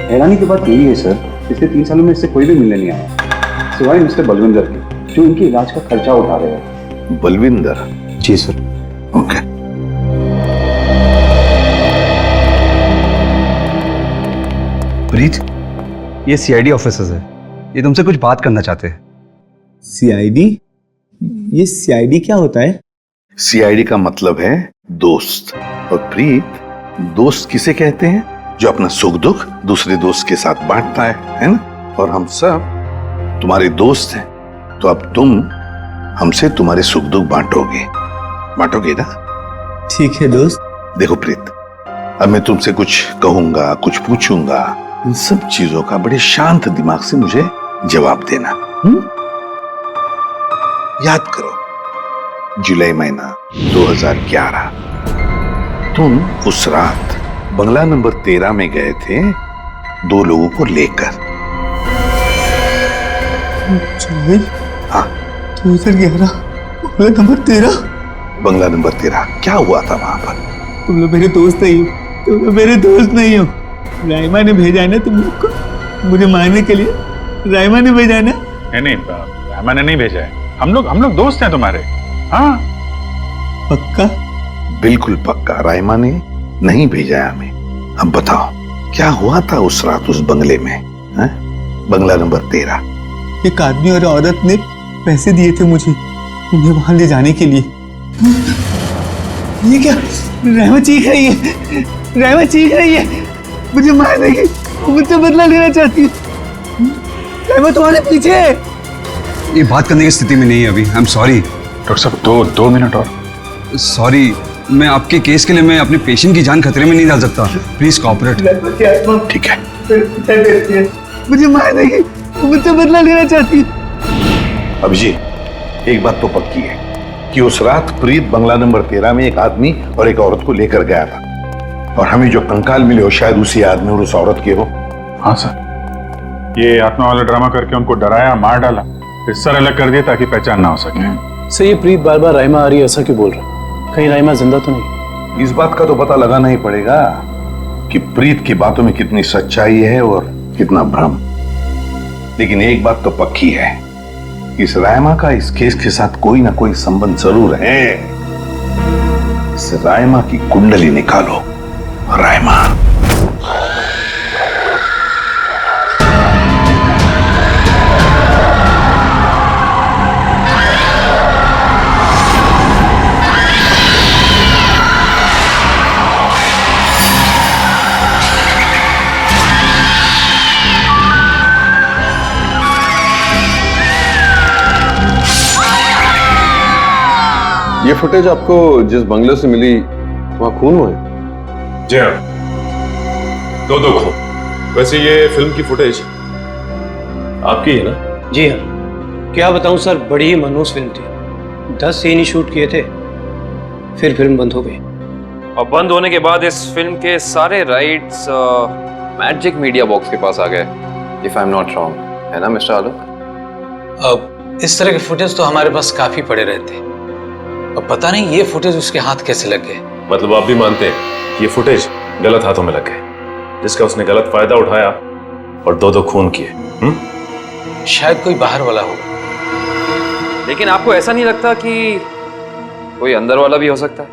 Speaker 3: हैरानी की बात यही है सर, पिछले 3 सालों में इससे कोई भी मिलने नहीं आया सिवाय मिस्टर बलविंदर के, जो इनके इलाज का खर्चा उठा रहे हैं।
Speaker 10: बलविंदर?
Speaker 3: जी सर।
Speaker 10: ओके।
Speaker 13: प्रीत, ये सीआईडी ऑफिसर्स है, ये तुमसे कुछ बात करना चाहते हैं।
Speaker 9: सीआईडी? ये सीआईडी क्या होता है?
Speaker 10: सीआईडी का मतलब है दोस्त, और प्रीत दोस्त किसे कहते हैं? जो अपना सुख दुख दूसरे दोस्त के साथ बांटता है ना? और हम सब तुम्हारे दोस्त हैं, तो अब तुम हमसे तुम्हारे सुख दुख बांटोगे ना?
Speaker 3: ठीक है दोस्त।
Speaker 10: देखो प्रीत, अब मैं तुमसे कुछ कहूंगा, कुछ पूछूंगा, इन सब चीजों का बड़े शांत दिमाग से मुझे जवाब देना। याद करो, जुलाई महीना 2011, तुम उस रात बंगला नंबर 13 में गए थे 2 लोगों को लेकर। हाँ,
Speaker 3: 2011 बंगला नंबर 13।
Speaker 10: बंगला नंबर 13, क्या हुआ था वहां पर?
Speaker 3: तुम लोग मेरे दोस्त नहीं हो, तुम लोग मेरे दोस्त नहीं हो। राइमा ने भेजा है ना तुम लोग को मुझे मारने के लिए? राइमा ने भेजा है ना?
Speaker 2: नहीं, राइमा ने नहीं भेजा है। हम लोग दोस्त हैं तुम्हारे। हाँ,
Speaker 3: पक्का?
Speaker 10: बिल्कुल पक्का, राइमा ने नहीं भेजा है हमें। अब बताओ क्या हुआ था उस रात उस बंगले में, है? बंगला नंबर 13।
Speaker 3: एक आदमी और औरत ने पैसे दिए थे मुझे उन्हें वहां ले जाने के लिए। ये क्या? राइमा चीख रही है, राइमा चीख रही है, मुझे मार देगी, मुझसे बदला लेना चाहती है। राइमा तुम्हारे पीछे है।
Speaker 13: ये बात करने की स्थिति में नहीं है अभी। आई एम सॉरी
Speaker 2: डॉक्टर साहब, 2 मिनट और।
Speaker 13: सॉरी, मैं आपके केस के लिए मैं अपने पेशेंट की जान खतरे में नहीं डाल सकता। Please cooperate.
Speaker 10: ठीक है।
Speaker 3: मुझे मार देगी, मुझसे बदला लेना चाहती है।
Speaker 10: अभिजीत, एक बात तो पक्की है कि उस रात प्रीत बंगला नंबर 13 में एक आदमी और एक औरत को लेकर गया था, और हमें जो कंकाल मिले हो शायद उसी आदमी और उस औरत के हो।
Speaker 2: हाँ सर, ये आत्मा वाला ड्रामा करके उनको डराया, मार डाला, फिर सर अलग कर दिया ताकि पहचान ना हो सके।
Speaker 3: सर, ये प्रीत बार बार राइमा आ रही है ऐसा क्यों बोल रहा है? कहीं राइमा जिंदा तो नहीं?
Speaker 10: इस बात का तो पता लगाना ही पड़ेगा कि प्रीत की बातों में कितनी सच्चाई है और कितना भ्रम। लेकिन एक बात तो पक्की है, इस राइमा का इस केस के साथ कोई ना कोई संबंध जरूर है। इस राइमा की कुंडली निकालो। राइमा,
Speaker 8: ये फुटेज आपको जिस बंगले से मिली वहां खून हुआ है?
Speaker 19: जी हाँ, 2 खून। वैसे ये फिल्म की फुटेज आपकी है ना?
Speaker 18: जी हाँ। क्या बताऊं सर, बड़ी ही मनहूस फिल्म थी। 10 सीन ही शूट किए थे, फिर फिल्म बंद हो गई।
Speaker 23: और बंद होने के बाद इस फिल्म के सारे राइट्स मैजिक मीडिया बॉक्स के पास आ गए, if I am not wrong, है ना मिस्टर आलोक?
Speaker 4: अब इस तरह के फुटेज तो हमारे पास काफी पड़े रहते, अब पता नहीं ये फुटेज उसके हाथ कैसे लग गए।
Speaker 19: मतलब आप भी मानते हैं कि ये फुटेज गलत हाथों में लग गए, जिसका उसने गलत फायदा उठाया और 2 खून किए?
Speaker 4: शायद कोई बाहर वाला होगा।
Speaker 23: लेकिन आपको ऐसा नहीं लगता कि कोई अंदर वाला भी हो सकता है?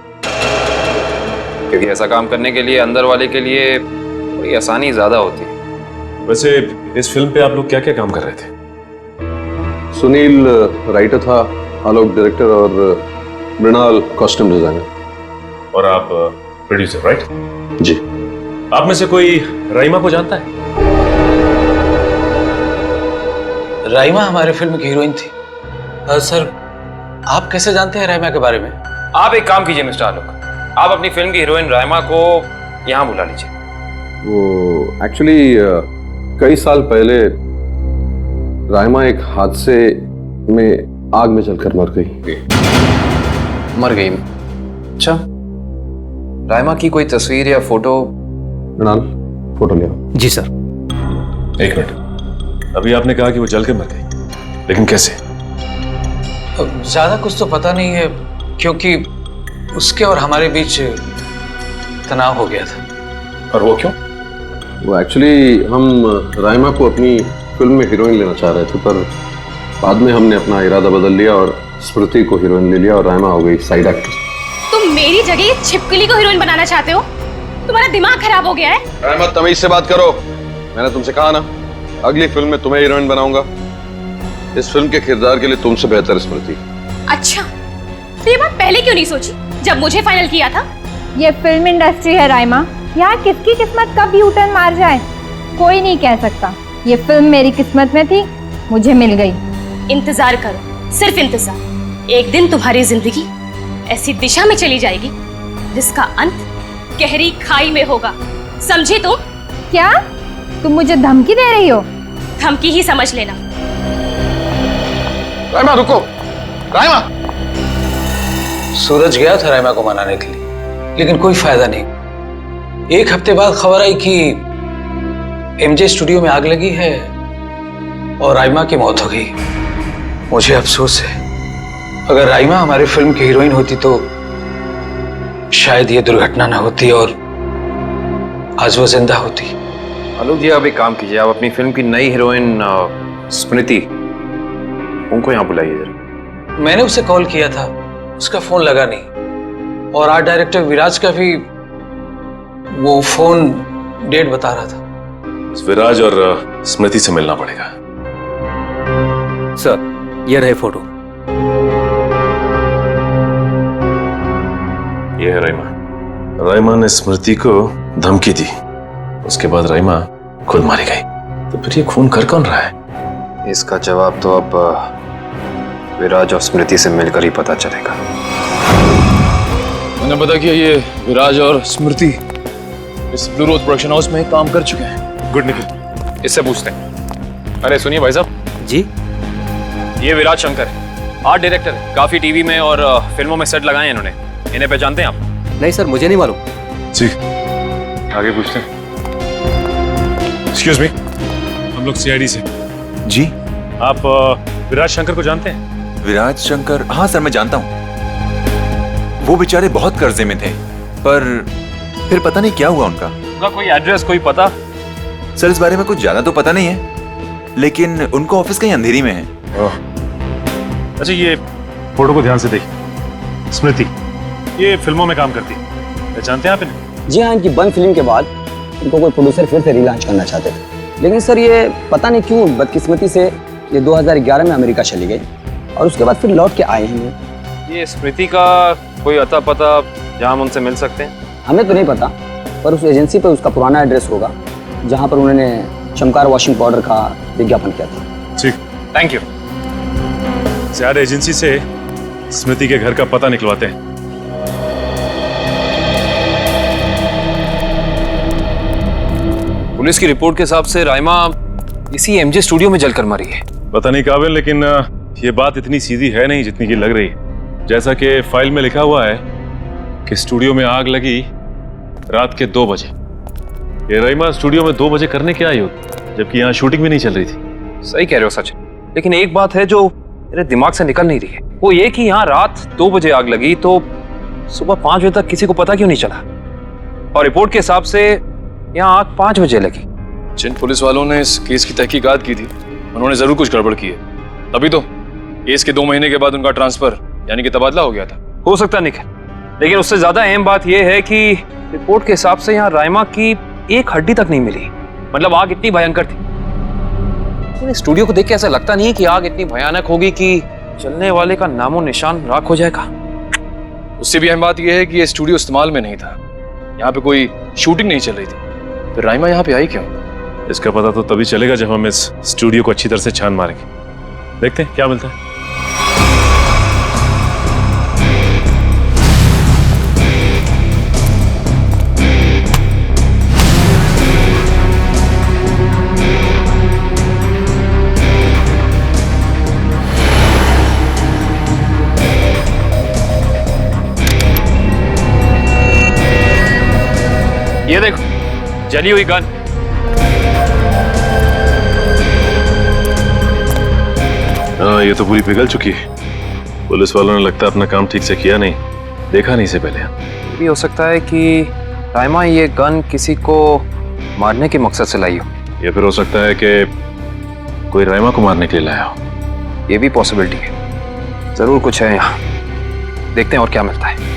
Speaker 23: क्योंकि ऐसा काम करने के लिए अंदर वाले के लिए थोड़ी आसानी ज्यादा होती है।
Speaker 19: वैसे इस फिल्म पे आप लोग क्या क्या काम कर रहे थे?
Speaker 8: सुनील राइटर था, आलोक डायरेक्टर और मृणाल कॉस्ट्यूम डिजाइनर।
Speaker 19: और आप प्रोड्यूसर, राइट?
Speaker 8: जी।
Speaker 19: आप में से कोई राइमा को जानता है?
Speaker 4: राइमा हमारे फिल्म की हीरोइन थी। सर, आप कैसे जानते हैं राइमा के बारे में?
Speaker 23: आप एक काम कीजिए मिस्टर आलोक, आप अपनी फिल्म की हीरोइन राइमा को यहाँ बुला लीजिए।
Speaker 8: वो एक्चुअली कई साल पहले राइमा एक हादसे में आग में जलकर मर गई।
Speaker 23: मर गई? अच्छा, राइमा की कोई तस्वीर या फोटो?
Speaker 8: मृणाल, फोटो ले आओ।
Speaker 18: जी सर।
Speaker 19: 1 मिनट, अभी आपने कहा कि वो जल के मर गई, लेकिन कैसे?
Speaker 4: ज्यादा कुछ तो पता नहीं है, क्योंकि उसके और हमारे बीच तनाव हो गया था।
Speaker 19: और वो क्यों?
Speaker 8: वो एक्चुअली हम राइमा को अपनी फिल्म में हीरोइन लेना चाह रहे थे, पर बाद में हमने अपना इरादा बदल लिया और स्मृति को हीरोइन ले लिया और राइमा हो गई साइड एक्ट्रेस।
Speaker 15: तुम मेरी जगह छिपकली को हीरोइन बनाना चाहते हो? तुम्हारा दिमाग खराब हो गया है?
Speaker 8: राइमा, तमीज से बात करो। मैंने तुमसे कहा ना, अगली फिल्म में तुम्हें हीरोइन बनाऊंगा। इस फिल्म के किरदार के लिए तुमसे बेहतर स्मृति।
Speaker 15: अच्छा, तो ये बात पहले क्यों नहीं सोची जब मुझे फाइनल किया था?
Speaker 17: ये फिल्म इंडस्ट्री है राइमा, यहाँ किसकी किस्मत कब यू टर्न मार जाए कोई नहीं कह सकता। ये फिल्म मेरी किस्मत में थी, मुझे मिल गई।
Speaker 15: इंतजार करो, सिर्फ इंतजार। एक दिन तुम्हारी जिंदगी ऐसी दिशा में चली जाएगी जिसका अंत गहरी खाई में होगा, समझी तुम?
Speaker 17: क्या तुम मुझे धमकी दे रही हो?
Speaker 15: धमकी ही समझ लेना।
Speaker 13: राइमा रुको, राइमा। सूरज गया था राइमा को मनाने के लिए, लेकिन कोई फायदा नहीं। एक हफ्ते बाद खबर आई कि एमजे स्टूडियो में आग लगी है और राइमा की मौत हो गई। मुझे अफसोस है, अगर राइमा हमारी फिल्म की हीरोइन होती तो शायद ये दुर्घटना ना होती और आज वो जिंदा होती।
Speaker 23: आलोक जी, आप एक काम कीजिए, आप अपनी फिल्म की नई हीरोइन स्मृति उनको यहाँ बुलाइए जरा।
Speaker 13: मैंने उसे कॉल किया था, उसका फोन लगा नहीं, और आर्ट डायरेक्टर विराज का भी वो फोन डेट बता रहा था।
Speaker 19: विराज और स्मृति से मिलना पड़ेगा।
Speaker 18: सर, ये रहे फोटो।
Speaker 19: ये है राइमा। राइमा ने स्मृति को धमकी दी, उसके बाद राइमा खुद मारी गई। तो फिर ये खून कर कौन रहा है?
Speaker 23: इसका जवाब तो अब विराज और स्मृति से मिलकर ही पता चलेगा।
Speaker 16: मैंने पता किया, ये विराज और स्मृति इस ब्लू रोज प्रोडक्शन हाउस में काम कर चुके हैं।
Speaker 19: गुड निखिल,
Speaker 16: इससे पूछते हैं। अरे सुनिए भाई साहब
Speaker 18: जी,
Speaker 16: ये विराज शंकर है, आर्ट डायरेक्टर है, काफी टीवी में और फिल्मों में सेट लगाए हैं इन्होंने। इन्हें पहचानते हैं आप?
Speaker 18: नहीं सर, मुझे नहीं मालूम।
Speaker 19: जी, आगे पूछते हैं। एक्सक्यूज मी, हम लोग सीआईडी से।
Speaker 6: जी,
Speaker 19: आप विराज शंकर को जानते हैं?
Speaker 6: विराज शंकर? हाँ सर, मैं जानता हूँ। वो बेचारे बहुत कर्जे में थे, पर फिर पता नहीं क्या हुआ उनका।
Speaker 16: उनका कोई एड्रेस, कोई पता?
Speaker 6: सर, इस बारे में कुछ ज्यादा तो पता नहीं है, लेकिन उनको ऑफिस कहीं अंधेरी में है।
Speaker 19: अच्छा, ये फोटो को ध्यान से देखिए। स्मृति ये फिल्मों में काम करती है, पहचानते हैं आप इन्हें?
Speaker 20: जी हाँ, इनकी बंद फिल्म के बाद इनको कोई प्रोड्यूसर फिर से रिलॉन्च करना चाहते थे, लेकिन सर ये पता नहीं क्यों बदकिस्मती से ये 2011 में अमेरिका चली गई और उसके बाद फिर लौट के आए हैं।
Speaker 23: ये स्मृति का कोई अता पता जहाँ हम उनसे मिल सकते हैं?
Speaker 20: हमें तो नहीं पता, पर उस एजेंसी पर उसका पुराना एड्रेस होगा जहाँ पर उन्होंने चमकार वॉशिंग पाउडर का विज्ञापन किया था।
Speaker 19: ठीक,
Speaker 16: थैंक यू।
Speaker 19: ज्यादा एजेंसी से स्मृति के घर का पता निकलवाते हैं।
Speaker 23: पुलिस की रिपोर्ट के हिसाब से राइमा इसी एमजे स्टूडियो में जलकर मरी है।
Speaker 19: पता नहीं काबिल, लेकिन ये बात इतनी सीधी है नहीं जितनी की लग रही है। जैसा कि फाइल में लिखा हुआ है कि स्टूडियो में आग लगी रात के 2 बजे। ये राइमा स्टूडियो में 2 बजे करने क्या आई होगी, जबकि यहाँ शूटिंग भी नहीं चल रही थी।
Speaker 23: सही कह रहे हो सच, लेकिन एक बात है जो मेरे दिमाग से निकल नहीं रही है, वो ये कि यहाँ रात 2 बजे आग लगी तो सुबह 5 बजे तक किसी को पता क्यों नहीं चला? और रिपोर्ट के हिसाब से यहाँ आग 5 बजे लगी।
Speaker 16: जिन पुलिस वालों ने इस केस की तहकीकात की थी उन्होंने जरूर कुछ गड़बड़ की है, तभी तो केस के 2 महीने के बाद उनका ट्रांसफर यानी कि तबादला हो गया था। हो सकता निखिल, लेकिन उससे ज्यादा अहम बात यह है कि रिपोर्ट के हिसाब से यहाँ राइमा की एक हड्डी तक नहीं मिली। मतलब आग इतनी भयंकर थी। लेकिन स्टूडियो को देख के ऐसा लगता नहीं है कि आग इतनी भयानक होगी कि चलने वाले का नामो निशान राख हो जाएगा। उससे भी अहम बात यह है कि ये स्टूडियो इस्तेमाल में नहीं था, यहाँ पे कोई शूटिंग नहीं चल रही थी। फिर राइमा यहाँ पे आई क्यों?
Speaker 19: इसका पता तो तभी चलेगा जब हम इस स्टूडियो को अच्छी तरह से छान मारेंगे। देखते हैं क्या मिलता है।
Speaker 16: ये देखो, जली हुई गन।
Speaker 19: हाँ, ये तो पूरी पिघल चुकी है। पुलिस वालों ने लगता है अपना काम ठीक से किया नहीं, देखा नहीं इसे पहले।
Speaker 23: ये भी हो सकता है कि राइमा ये गन किसी को मारने के मकसद से लाई हो,
Speaker 19: या फिर हो सकता है कि कोई राइमा को मारने के लिए लाया हो।
Speaker 23: ये भी पॉसिबिलिटी है। जरूर कुछ है यहाँ, देखते हैं और क्या मिलता है।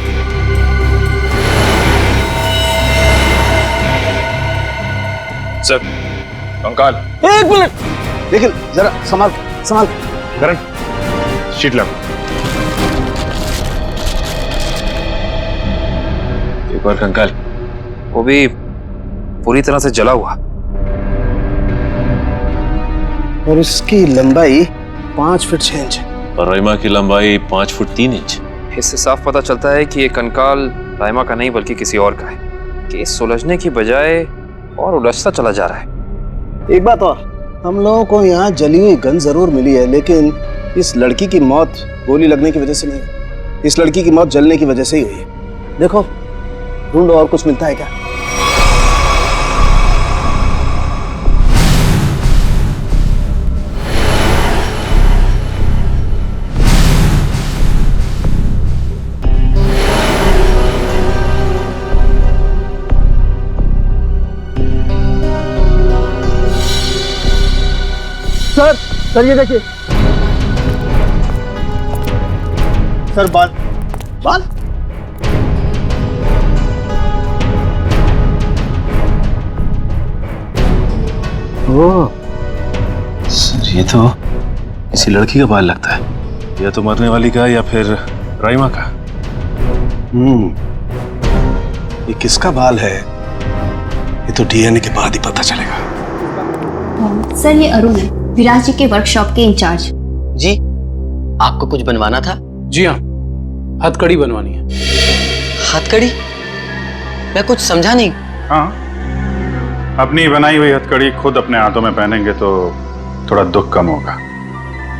Speaker 16: सर, कंकाल।
Speaker 9: एक मिनट, निखिल जरा संभाल संभाल।
Speaker 19: करण, शीट ला।
Speaker 23: एक और कंकाल, वो भी पूरी तरह से जला हुआ,
Speaker 14: और इसकी लंबाई 5 फीट 6 इंच।
Speaker 19: और रईमा की लंबाई 5 फुट 3 इंच।
Speaker 23: इससे साफ पता चलता है कि ये कंकाल राइमा का नहीं बल्कि किसी और का है। केस सुलझने की बजाय और उलझता चला जा रहा है।
Speaker 14: एक बात और, हम लोगों को यहाँ जली हुई गन जरूर मिली है, लेकिन इस लड़की की मौत गोली लगने की वजह से नहीं, इस लड़की की मौत जलने की वजह से ही हुई है। देखो, ढूंढो और कुछ मिलता है क्या।
Speaker 9: सर ये देखिए सर, बाल बाल
Speaker 19: सर ये तो किसी लड़की का बाल लगता है, या तो मरने वाली का या फिर राइमा का।
Speaker 14: ये किसका बाल है ये तो डीएनए के बाद ही पता चलेगा।
Speaker 1: सर ये अरुण है, विराज जी के वर्कशॉप के इंचार्ज।
Speaker 20: जी, आपको कुछ बनवाना था?
Speaker 13: जी हाँ, हथकड़ी बनवानी है।
Speaker 20: हथकड़ी? मैं कुछ समझा नहीं।
Speaker 2: हाँ, अपनी बनाई हुई हथकड़ी खुद अपने हाथों में पहनेंगे तो थोड़ा दुख कम होगा।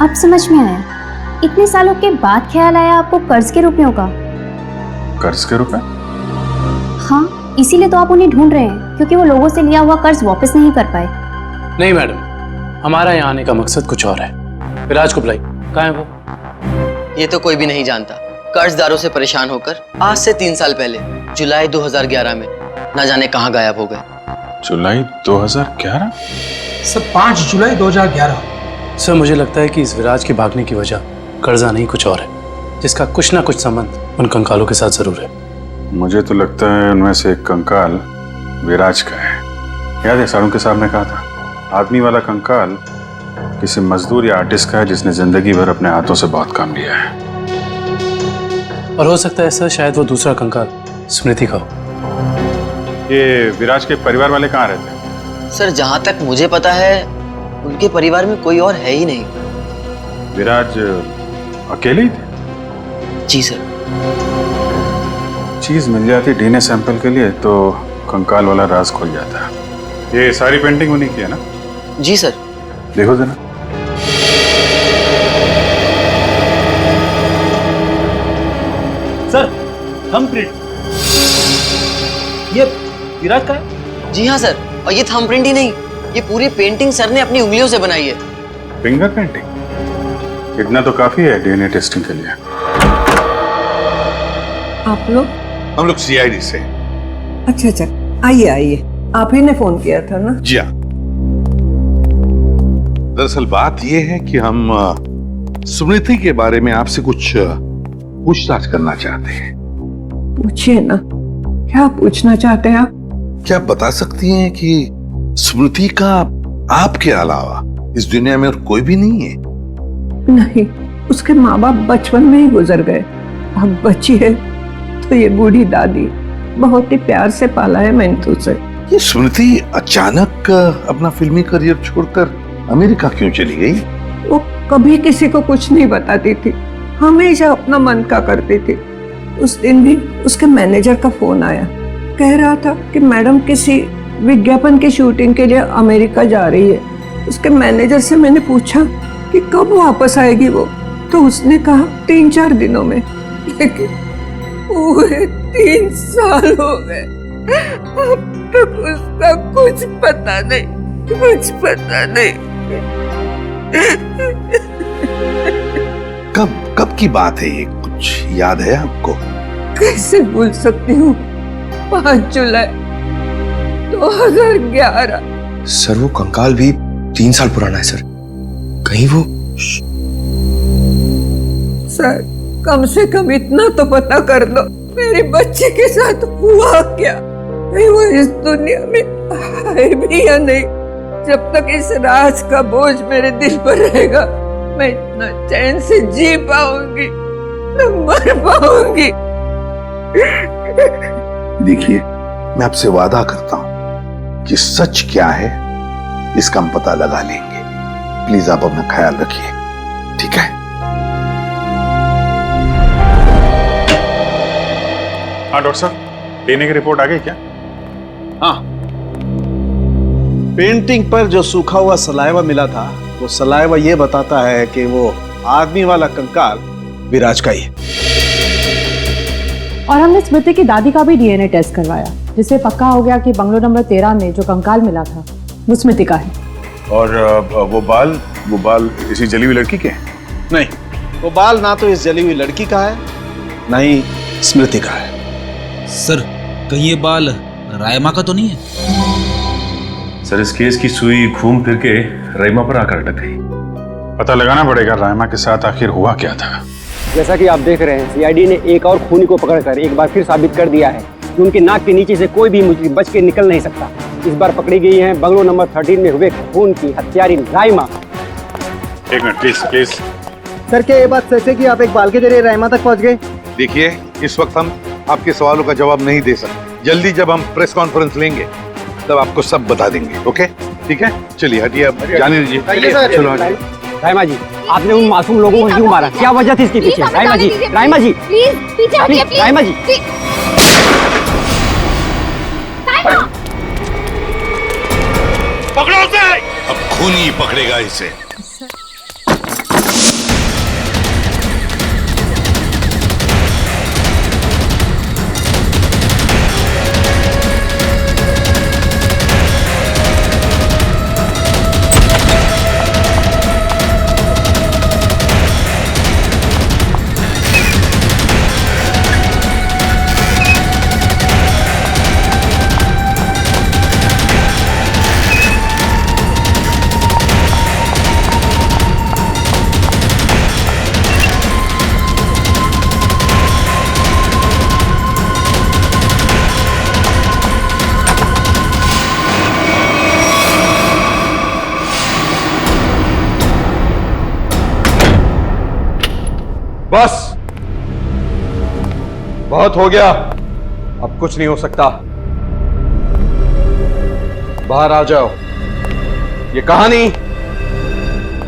Speaker 1: अब समझ में आया, इतने सालों के बाद ख्याल आया आपको कर्ज के रूप में होगा।
Speaker 2: कर्ज के रूप में?
Speaker 1: हाँ, इसीलिए तो आप उन्हें ढूंढ रहे हैं, क्योंकि वो लोगों से लिया हुआ कर्ज वापस नहीं कर पाए।
Speaker 13: नहीं मैडम, हमारा यहाँ आने का मकसद कुछ और है। विराज को बुलाई, कहाँ है वो?
Speaker 20: ये तो कोई भी नहीं जानता। कर्जदारों से परेशान होकर आज से 3 साल पहले जुलाई 2011 में न जाने कहाँ गायब हो गए।
Speaker 2: जुलाई 2011?
Speaker 4: सर 5 जुलाई 2011।
Speaker 13: सर मुझे लगता है कि इस विराज के भागने की वजह कर्जा नहीं कुछ और है, जिसका कुछ ना कुछ संबंध उन कंकालों के साथ जरूर है।
Speaker 2: मुझे तो लगता है उनमें से एक कंकाल विराज का है। याद है सारुण के साहब ने कहा था, आदमी वाला कंकाल किसी मजदूर या आर्टिस्ट का है जिसने जिंदगी भर अपने हाथों से बहुत काम लिया है।
Speaker 13: और हो सकता है सर शायद वो दूसरा कंकाल स्मृति का हो।
Speaker 2: ये विराज के परिवार वाले कहाँ रहते हैं?
Speaker 20: सर जहाँ तक मुझे पता है उनके परिवार में कोई और है ही नहीं।
Speaker 2: विराज अकेले ही थे?
Speaker 20: जी सर।
Speaker 2: चीज मिल जाती डीएनए सैंपल के लिए तो कंकाल वाला राज खुल जाता। ये सारी पेंटिंग उन्हीं की है ना?
Speaker 20: जी सर।
Speaker 2: देखो जरा।
Speaker 18: सर थंबप्रिंट, ये विराज का है?
Speaker 20: जी हाँ सर, और ये थंबप्रिंट ही नहीं, ये पूरी पेंटिंग सर ने अपनी उंगलियों से बनाई है।
Speaker 2: Finger painting? इतना तो काफी है डीएनए टेस्टिंग के लिए।
Speaker 7: आप लोग?
Speaker 10: हम लोग सीआईडी से।
Speaker 7: अच्छा, आइए आइए, आप ही ने फोन किया था ना?
Speaker 10: जी हाँ। दरअसल बात यह है कि हम स्मृति के बारे में आपसे कुछ पूछताछ करना चाहते हैं।
Speaker 7: पूछिए ना, क्या पूछना चाहते हैं आप?
Speaker 10: क्या आप बता सकती हैं कि स्मृति का आपके अलावा इस दुनिया में और कोई भी नहीं है?
Speaker 7: नहीं, उसके माँ बाप बचपन में ही गुजर गए। अब बची है तो ये बूढ़ी दादी, बहुत ही प्यार से पाला है मैंने उसे।
Speaker 10: ये स्मृति अचानक अपना फिल्मी करियर छोड़कर अमेरिका क्यों चली गई?
Speaker 7: वो कभी किसी को कुछ नहीं बताती थी, हमेशा अपना मन का करती थी। उस दिन भी उसके मैनेजर का फोन आया, कह रहा था कि मैडम किसी विज्ञापन की शूटिंग के लिए अमेरिका जा रही है। उसके मैनेजर से मैंने पूछा कि कब वापस आएगी वो, तो उसने कहा 3-4 दिनों में। लेकिन पूरे 3 साल हो गए, अब तक उसका कुछ पता नहीं, कुछ पता नहीं।
Speaker 10: कब की बात है ये, कुछ याद है आपको?
Speaker 7: कैसे भूल सकती हूँ, 5 जुलाई 2011।
Speaker 12: सर वो कंकाल भी 3 साल पुराना है सर, कहीं वो।
Speaker 7: सर कम से कम इतना तो पता कर दो, मेरी बच्ची के साथ हुआ क्या? कहीं वो इस दुनिया में है भी या नहीं? जब तक इस राज का बोझ मेरे दिल पर रहेगा, मैं इतना चैन से जी पाऊंगी, न मर पाऊंगी।
Speaker 10: देखिए, मैं आपसे वादा करता हूं कि सच क्या है इसका हम पता लगा लेंगे। प्लीज आप अपना ख्याल रखिए, ठीक है?
Speaker 2: हाँ डॉक्टर साहब, डीएनए की रिपोर्ट आ गई क्या?
Speaker 14: हाँ, पेंटिंग पर जो सूखा हुआ सलाइवा मिला था, वो सलाइवा ये बताता है कि वो आदमी वाला कंकाल विराज का ही है।
Speaker 5: और हमने स्मृति की दादी का भी डीएनए टेस्ट करवाया, जिससे पक्का हो गया कि बंगलो नंबर 13 में जो कंकाल मिला था वो स्मृति का है।
Speaker 2: और वो बाल इसी जली हुई लड़की के हैं?
Speaker 14: नहीं, वो बाल ना तो इस जली हुई लड़की का है, ना ही स्मृति का है।
Speaker 21: सर, कहीं ये बाल रायमा का तो नहीं है?
Speaker 11: सर, इस केस की सुई घूम फिर के रायमा पर आकर अटक गई।
Speaker 2: पता लगाना पड़ेगा रायमा के साथ आखिर हुआ क्या था।
Speaker 20: जैसा कि आप देख रहे हैं, सीआईडी ने एक और खूनी को पकड़कर एक बार फिर साबित कर दिया है कि उनके नाक के नीचे से कोई भी मुजरिम बच के निकल नहीं सकता। इस बार पकड़ी गई है बंगलो नंबर 13 में हुए खून की हत्यारी रायमा।
Speaker 2: एक मिनट प्लीज।
Speaker 9: सर, क्या ये बात सच है कि आप एक बाल के जरिए रायमा तक पहुंच गए?
Speaker 10: देखिए, इस वक्त हम आपके सवालों का जवाब नहीं दे सकते। जल्दी जब हम प्रेस कॉन्फ्रेंस लेंगे तब आपको सब बता देंगे। ओके, ठीक है? चलिए हटिए, अब जाने दीजिए। चलो हटिए।
Speaker 20: रायमा जी, आपने उन मासूम लोगों को क्यों मारा? क्या वजह थी इसके पीछे? रायमा जी,
Speaker 15: प्लीज पीछे हटिए, प्लीज।
Speaker 20: रायमा जी,
Speaker 10: पकड़ो उसे। अब खूनी पकड़ेगा इसे।
Speaker 8: बस, बहुत हो गया, अब कुछ नहीं हो सकता। बाहर आ जाओ। ये कहानी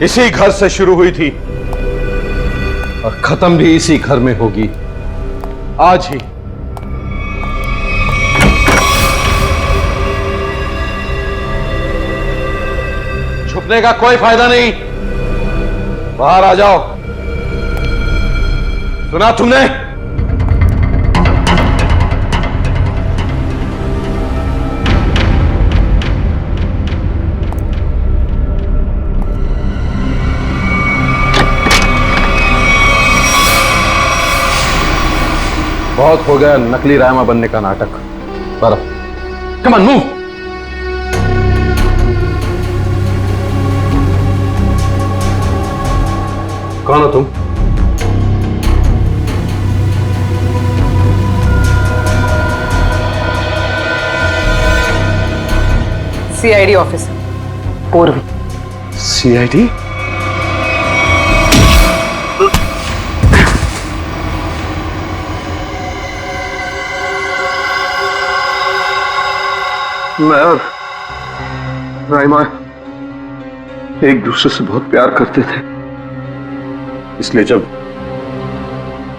Speaker 8: इसी घर से शुरू हुई थी और खत्म भी इसी घर में होगी, आज ही। छुपने का कोई फायदा नहीं, बाहर आ जाओ। सुना तुमने? बहुत हो गया नकली रायमा बनने का नाटक। Come on, move. कौन हो तुम?
Speaker 5: सीआईडी ऑफिसर पूर्वी।
Speaker 8: सीआईडी? मैं और रायमा एक दूसरे से बहुत प्यार करते थे, इसलिए जब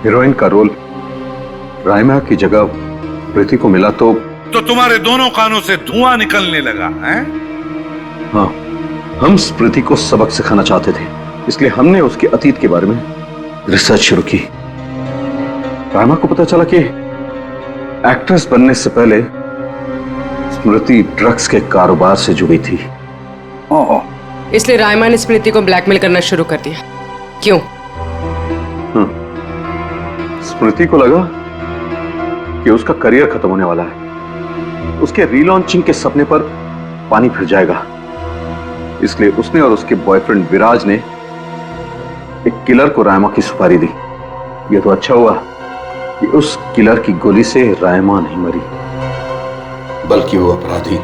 Speaker 8: हीरोइन का रोल रायमा की जगह प्रीति को मिला तो
Speaker 10: तुम्हारे दोनों कानों से धुआं निकलने लगा है?
Speaker 8: हाँ, हम स्मृति को सबक सिखाना चाहते थे, इसलिए हमने उसके अतीत के बारे में रिसर्च शुरू की। रायमा को पता चला कि एक्ट्रेस बनने से पहले स्मृति ड्रग्स के कारोबार से जुड़ी थी।
Speaker 5: इसलिए रायमा ने स्मृति को ब्लैकमेल करना शुरू कर दिया। क्यों?
Speaker 8: स्मृति को लगा कि उसका करियर खत्म होने वाला है, उसके रीलॉन्चिंग के सपने पर पानी फिर जाएगा, इसलिए उसने और उसके बॉयफ्रेंड विराज ने एक किलर को रायमा की सुपारी दी। यह तो अच्छा हुआ कि उस किलर की गोली से रायमा नहीं मरी,
Speaker 10: बल्कि वो अपराधी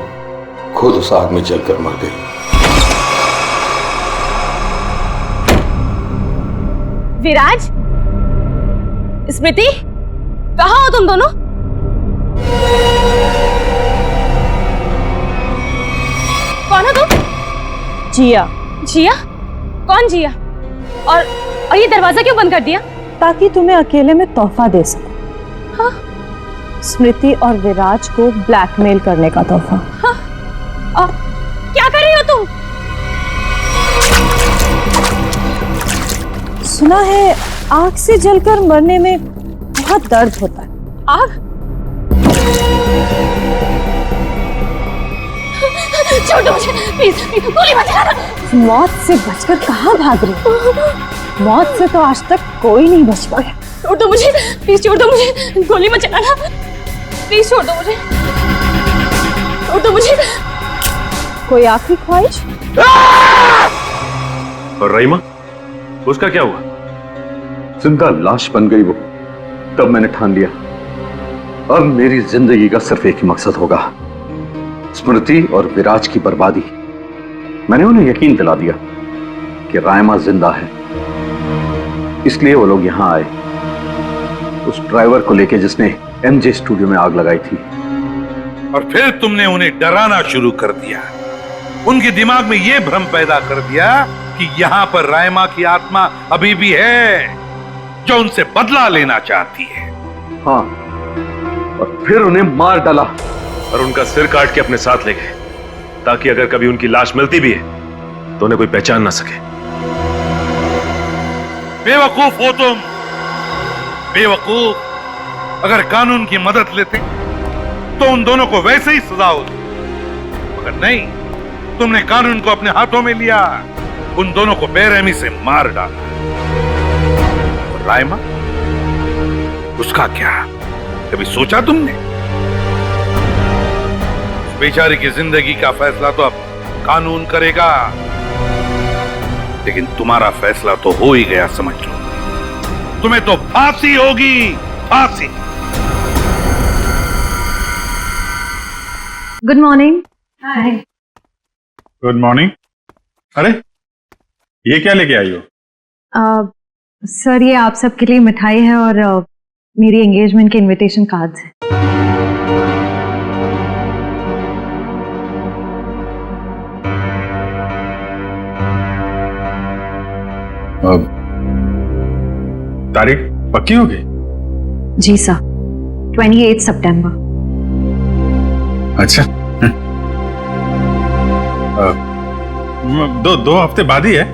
Speaker 10: खुद उस आग में जलकर मर गई।
Speaker 15: विराज, स्मृति, कहाँ हो तुम दोनों? कौन हो तुम?
Speaker 5: जिया।
Speaker 15: जिया? कौन जिया? और ये दरवाजा क्यों बंद कर दिया?
Speaker 5: ताकि तुम्हें अकेले में तोहफा दे सकूं।
Speaker 15: हाँ?
Speaker 5: स्मृति और विराज को ब्लैकमेल करने का तोहफा।
Speaker 15: हाँ? और क्या कर रही हो तुम?
Speaker 5: सुना है आग से जलकर मरने में बहुत दर्द होता है।
Speaker 15: आग? छोड़ दो मुझे, प्लीज, गोली मत चलाना।
Speaker 5: मौत से बचकर कहाँ भाग रही हो? मौत से तो आज तक कोई नहीं बच पाया।
Speaker 15: छोड़ दो मुझे, प्लीज छोड़ दो मुझे, गोली मत चलाना, प्लीज छोड़ दो मुझे, छोड़ दो मुझे।
Speaker 5: कोई आखिरी ख्वाहिश?
Speaker 2: और रहीमा, उसका क्या हुआ?
Speaker 8: जिंदा लाश बन गई वो। तब मैंने ठान लिया, अब मेरी जिंदगी का सिर्फ एक ही मकसद होगा, स्मृति और विराज की बर्बादी। मैंने उन्हें यकीन दिला दिया कि रायमा जिंदा है, इसलिए वो लोग यहां आए, उस ड्राइवर को लेके जिसने एमजे स्टूडियो में आग लगाई थी।
Speaker 10: और फिर तुमने उन्हें डराना शुरू कर दिया, उनके दिमाग में यह भ्रम पैदा कर दिया कि यहां पर रायमा की आत्मा अभी भी है जो उनसे बदला लेना चाहती है।
Speaker 8: हाँ, और फिर उन्हें मार डाला
Speaker 19: और उनका सिर काट के अपने साथ ले गए, ताकि अगर कभी उनकी लाश मिलती भी है तो उन्हें कोई पहचान ना सके।
Speaker 10: बेवकूफ हो तुम, बेवकूफ। अगर कानून की मदद लेते तो उन दोनों को वैसे ही सजा होती, मगर नहीं, तुमने कानून को अपने हाथों में लिया, उन दोनों को बेरहमी से मार डाला। और रायमा, उसका क्या? कभी सोचा तुमने? बेचारी की जिंदगी का फैसला तो अब कानून करेगा, लेकिन तुम्हारा फैसला तो हो ही गया, समझ लो। तुम्हें तो फांसी होगी, फांसी।
Speaker 5: Good morning.
Speaker 15: Hi.
Speaker 2: Good morning. अरे ये क्या लेके आई हो?
Speaker 5: सर, ये आप सबके लिए मिठाई है और मेरी एंगेजमेंट के इनविटेशन कार्ड्स हैं।
Speaker 2: तारीख पक्की हो गई?
Speaker 5: जी सर, 28 सितंबर।
Speaker 2: अच्छा। दो हफ्ते बाद ही है।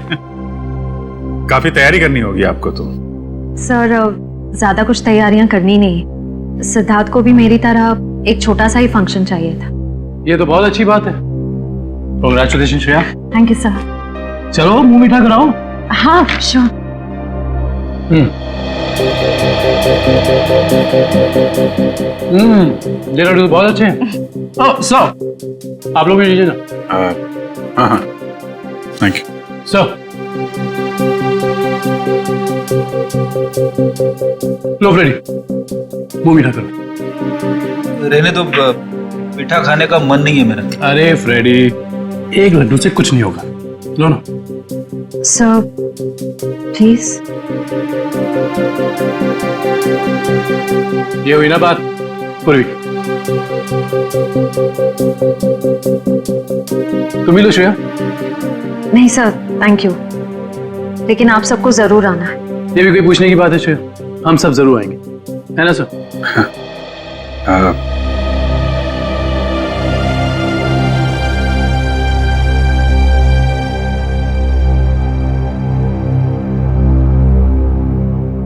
Speaker 2: काफी तैयारी करनी होगी आपको तो।
Speaker 5: सर, ज्यादा कुछ तैयारियां करनी नहीं, सिद्धार्थ को भी मेरी तरह एक छोटा सा ही फंक्शन चाहिए था।
Speaker 21: ये तो बहुत अच्छी बात है। Congratulation Shreya.
Speaker 5: Thank you sir.
Speaker 21: चलो मुंह मीठा कराओ।
Speaker 5: हाँ श्योर।
Speaker 21: ये लड्डू तो बहुत अच्छे हैं। सर, आप लोग भी लीजिए ना।
Speaker 2: हाँ हाँ, थैंक यू
Speaker 21: सर। लो फ्रेडी, मुंह मीठा करो। रहने तो मीठा खाने का मन नहीं है मेरा। अरे फ्रेडी, एक लड्डू से कुछ नहीं होगा, लो ना।
Speaker 5: Sir please.
Speaker 21: ये हुई ना बात पूर्वी। तुम ही लो श्रेया।
Speaker 5: नहीं सर, थैंक यू, लेकिन आप सबको जरूर आना है।
Speaker 21: ये भी कोई पूछने की बात है श्रेया? हम सब जरूर आएंगे, है ना सर?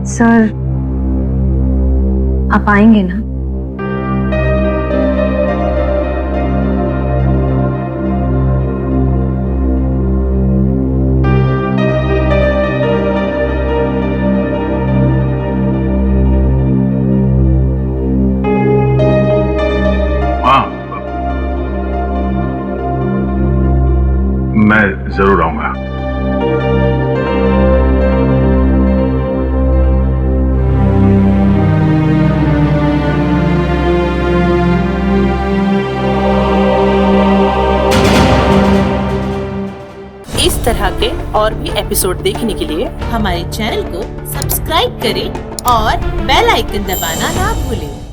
Speaker 5: सर, आप आएंगे ना?
Speaker 2: मैं जरूर आऊंगा।
Speaker 3: इस तरह के और भी एपिसोड देखने के लिए हमारे चैनल को सब्सक्राइब करें और बेल आइकन दबाना ना भूलें।